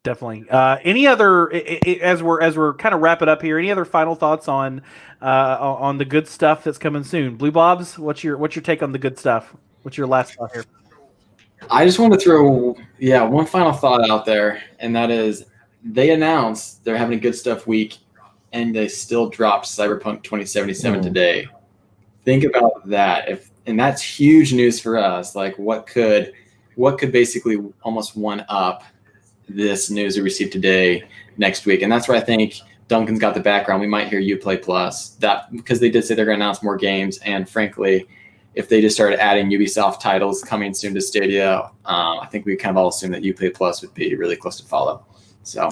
Definitely. Any other, as we're kind of wrap it up here, any other final thoughts on the good stuff that's coming soon? Blue Bobs, what's your take on the good stuff? What's your last thought here? I just want to throw one final thought out there, and that is they announced they're having a good stuff week, and they still dropped Cyberpunk 2077 today. Think about that. And that's huge news for us. Like what could basically almost one up this news we received today next week. And that's where I think Duncan's got the background. We might hear Uplay Plus that because they did say they're going to announce more games. And frankly, if they just started adding Ubisoft titles coming soon to Stadia, I think we kind of all assume that Uplay Plus would be really close to follow. So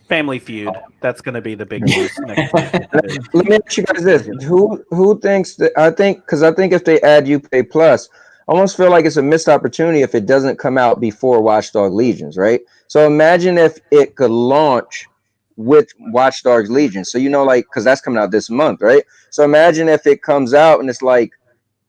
Family Feud. That's going to be the big news next week. Let me ask you guys this: Who thinks that? I think if they add Uplay Plus, I almost feel like it's a missed opportunity if it doesn't come out before Watch Dogs Legions, right? So imagine if it could launch with Watch Dogs Legions. So because that's coming out this month, right? So imagine if it comes out and it's like,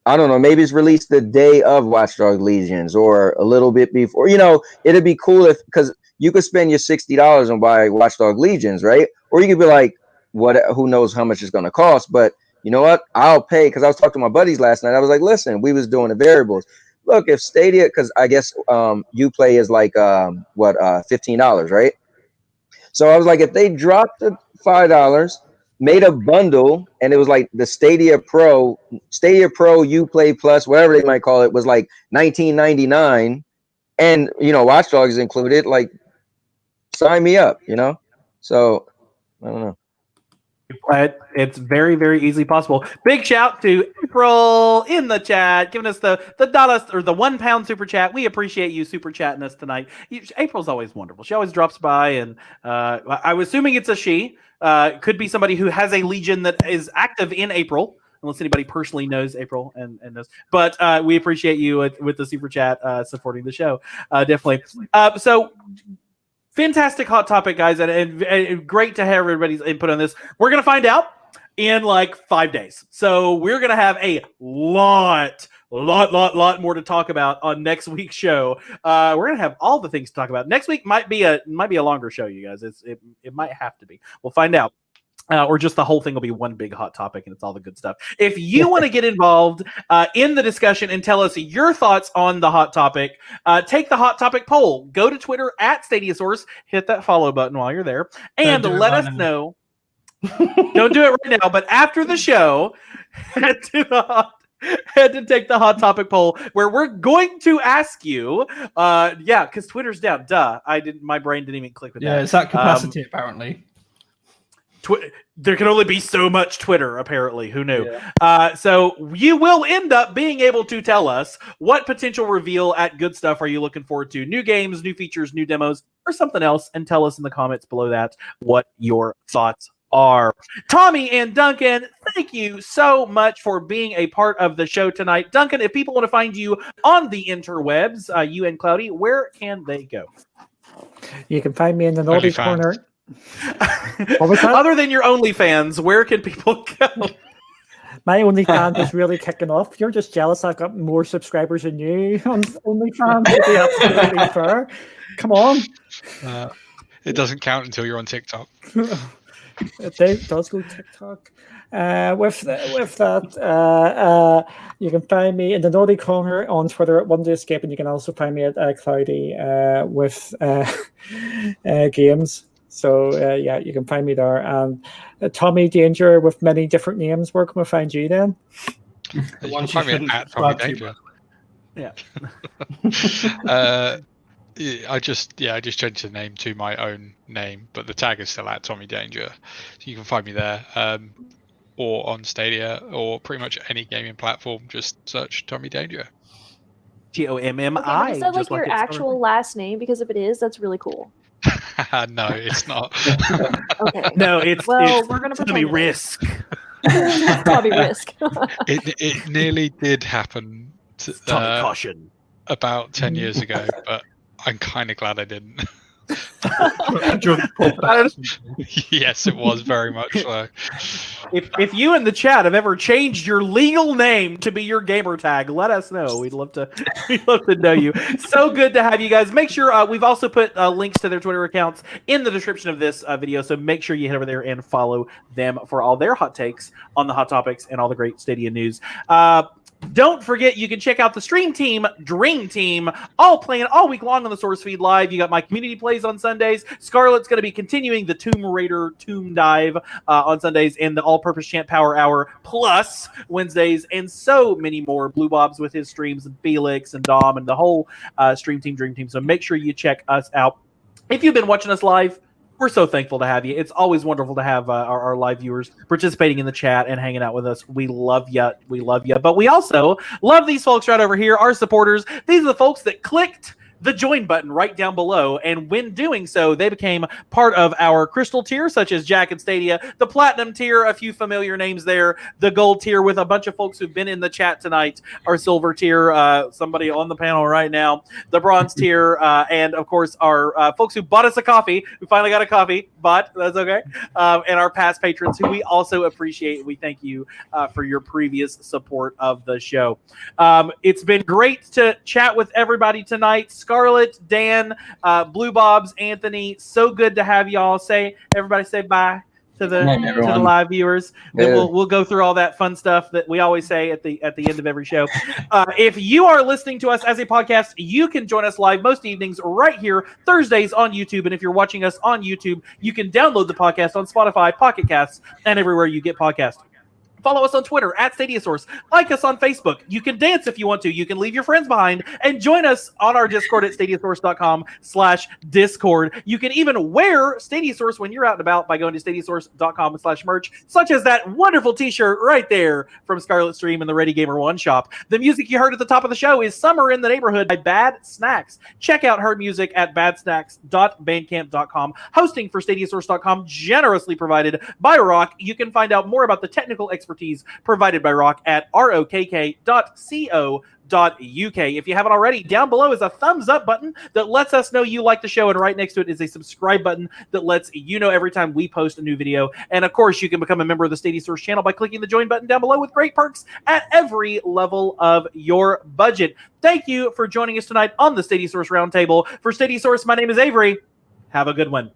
I don't know, maybe it's released the day of Watch Dogs Legions or a little bit before. It'd be cool because you could spend your $60 and buy Watch Dogs Legions, right? Or you could be like, who knows how much it's going to cost? But you know what? I'll pay, because I was talking to my buddies last night. I was like, listen, we was doing the variables. Look, if Stadia, because I guess Uplay is like $15, right? So I was like, if they dropped the $5, made a bundle, and it was like the Stadia Pro, Uplay Plus, whatever they might call it, was like $19.99, and Watch Dogs is included. Like, sign me up, So I don't know. It's very, very easily possible. Big shout to April in the chat, giving us the dollar or the £1 super chat. We appreciate you super chatting us tonight. April's always wonderful. She always drops by, and I was assuming it's a she. Could be somebody who has a Legion that is active in April, unless anybody personally knows April and knows. But we appreciate you with the super chat supporting the show. Definitely. So. Fantastic hot topic, guys, and great to have everybody's input on this. We're going to find out in like 5 days. So we're going to have a lot more to talk about on next week's show. We're going to have all the things to talk about. Next week might be a longer show, you guys. It might have to be. We'll find out. or just the whole thing will be one big hot topic and it's all the good stuff. If you want to get involved in the discussion and tell us your thoughts on the hot topic, take the hot topic poll. Go to Twitter at Stadia Source, hit that follow button while you're there, and let us know. Don't do it right now, but after the show, head to take the hot topic poll where we're going to ask you, because Twitter's down. Duh, my brain didn't even click with that. Yeah, it's that capacity apparently. There can only be so much Twitter, apparently. Who knew? Yeah. So you will end up being able to tell us what potential reveal at Good Stuff are you looking forward to. New games, new features, new demos, or something else. And tell us in the comments below that what your thoughts are. Tommi and Duncan, thank you so much for being a part of the show tonight. Duncan, if people want to find you on the interwebs, you and Cloudy, where can they go? You can find me in the naughty corner. Other than your OnlyFans, where can people go? My OnlyFans is really kicking off. You're just jealous I've got more subscribers than you on OnlyFans. To be absolutely fair. Come on. It doesn't count until you're on TikTok. It does go TikTok. With that, you can find me in the naughty corner on Twitter at One2Escape, and you can also find me at Cloudy with games. So you can find me there. And TommiDanger with many different names. Where can we find you then? You can find me at TommiDanger. Yeah. I just changed the name to my own name, but the tag is still at TommiDanger. So you can find me there, or on Stadia, or pretty much any gaming platform. Just search TommiDanger. TOMMI. Is that like your actual last name? Because if it is, that's really cool. No, it's not. Okay. No, it's we're gonna Tommi Risk. Tommi Risk. It nearly did happen. Tommi Caution. About 10 years ago, but I'm kind of glad I didn't. Yes, it was very much so. If you in the chat have ever changed your legal name to be your gamer tag, let us know. We'd love to know you. So good to have you guys. Make sure we've also put links to their Twitter accounts in the description of this video, so make sure you head over there and follow them for all their hot takes on the hot topics and all the great Stadia news. Don't forget, you can check out the stream team, Dream Team, all playing all week long on the Source Feed Live. You got my community plays on Sundays. Scarlett's going to be continuing the Tomb Raider Tomb Dive on Sundays, and the All-Purpose Chant Power Hour Plus Wednesdays, and so many more. Blue Bob's with his streams, and Felix and Dom and the whole stream team, Dream Team. So make sure you check us out. If you've been watching us live, we're so thankful to have you. It's always wonderful to have our live viewers participating in the chat and hanging out with us. We love you. We love you. But we also love these folks right over here, our supporters. These are the folks that clicked the join button right down below, and when doing so, they became part of our crystal tier, such as Jack and Stadia, the platinum tier, a few familiar names there, the gold tier with a bunch of folks who've been in the chat tonight, our silver tier, somebody on the panel right now, the bronze tier, and of course our folks who bought us a coffee, who finally got a coffee, but that's okay, and our past patrons who we also appreciate. We thank you for your previous support of the show. It's been great to chat with everybody tonight. Scarlett, Dan, Blue Bobs, Anthony, so good to have y'all. Everybody say bye to the live viewers. Then we'll go through all that fun stuff that we always say at the end of every show. If you are listening to us as a podcast, you can join us live most evenings right here Thursdays on YouTube. And if you're watching us on YouTube, you can download the podcast on Spotify, Pocket Casts, and everywhere you get podcasts. Follow us on Twitter at Stadia Source. Like us on Facebook. You can dance if you want to. You can leave your friends behind and join us on our Discord at stadiasource.com/Discord. You can even wear Stadia Source when you're out and about by going to stadiasource.com/merch, such as that wonderful t-shirt right there from Scarlet Stream and the Ready Gamer One Shop. The music you heard at the top of the show is Summer in the Neighborhood by Bad Snacks. Check out her music at badsnacks.bandcamp.com. Hosting for stadiasource.com, generously provided by Rock. You can find out more about the technical expertise provided by Rock at rokk.co.uk. If you haven't already, down below is a thumbs up button that lets us know you like the show, and right next to it is a subscribe button that lets you know every time we post a new video. And of course, you can become a member of the Stadia Source channel by clicking the join button down below with great perks at every level of your budget. Thank you for joining us tonight on the Stadia Source Roundtable. For Stadia Source, my name is Avery. Have a good one.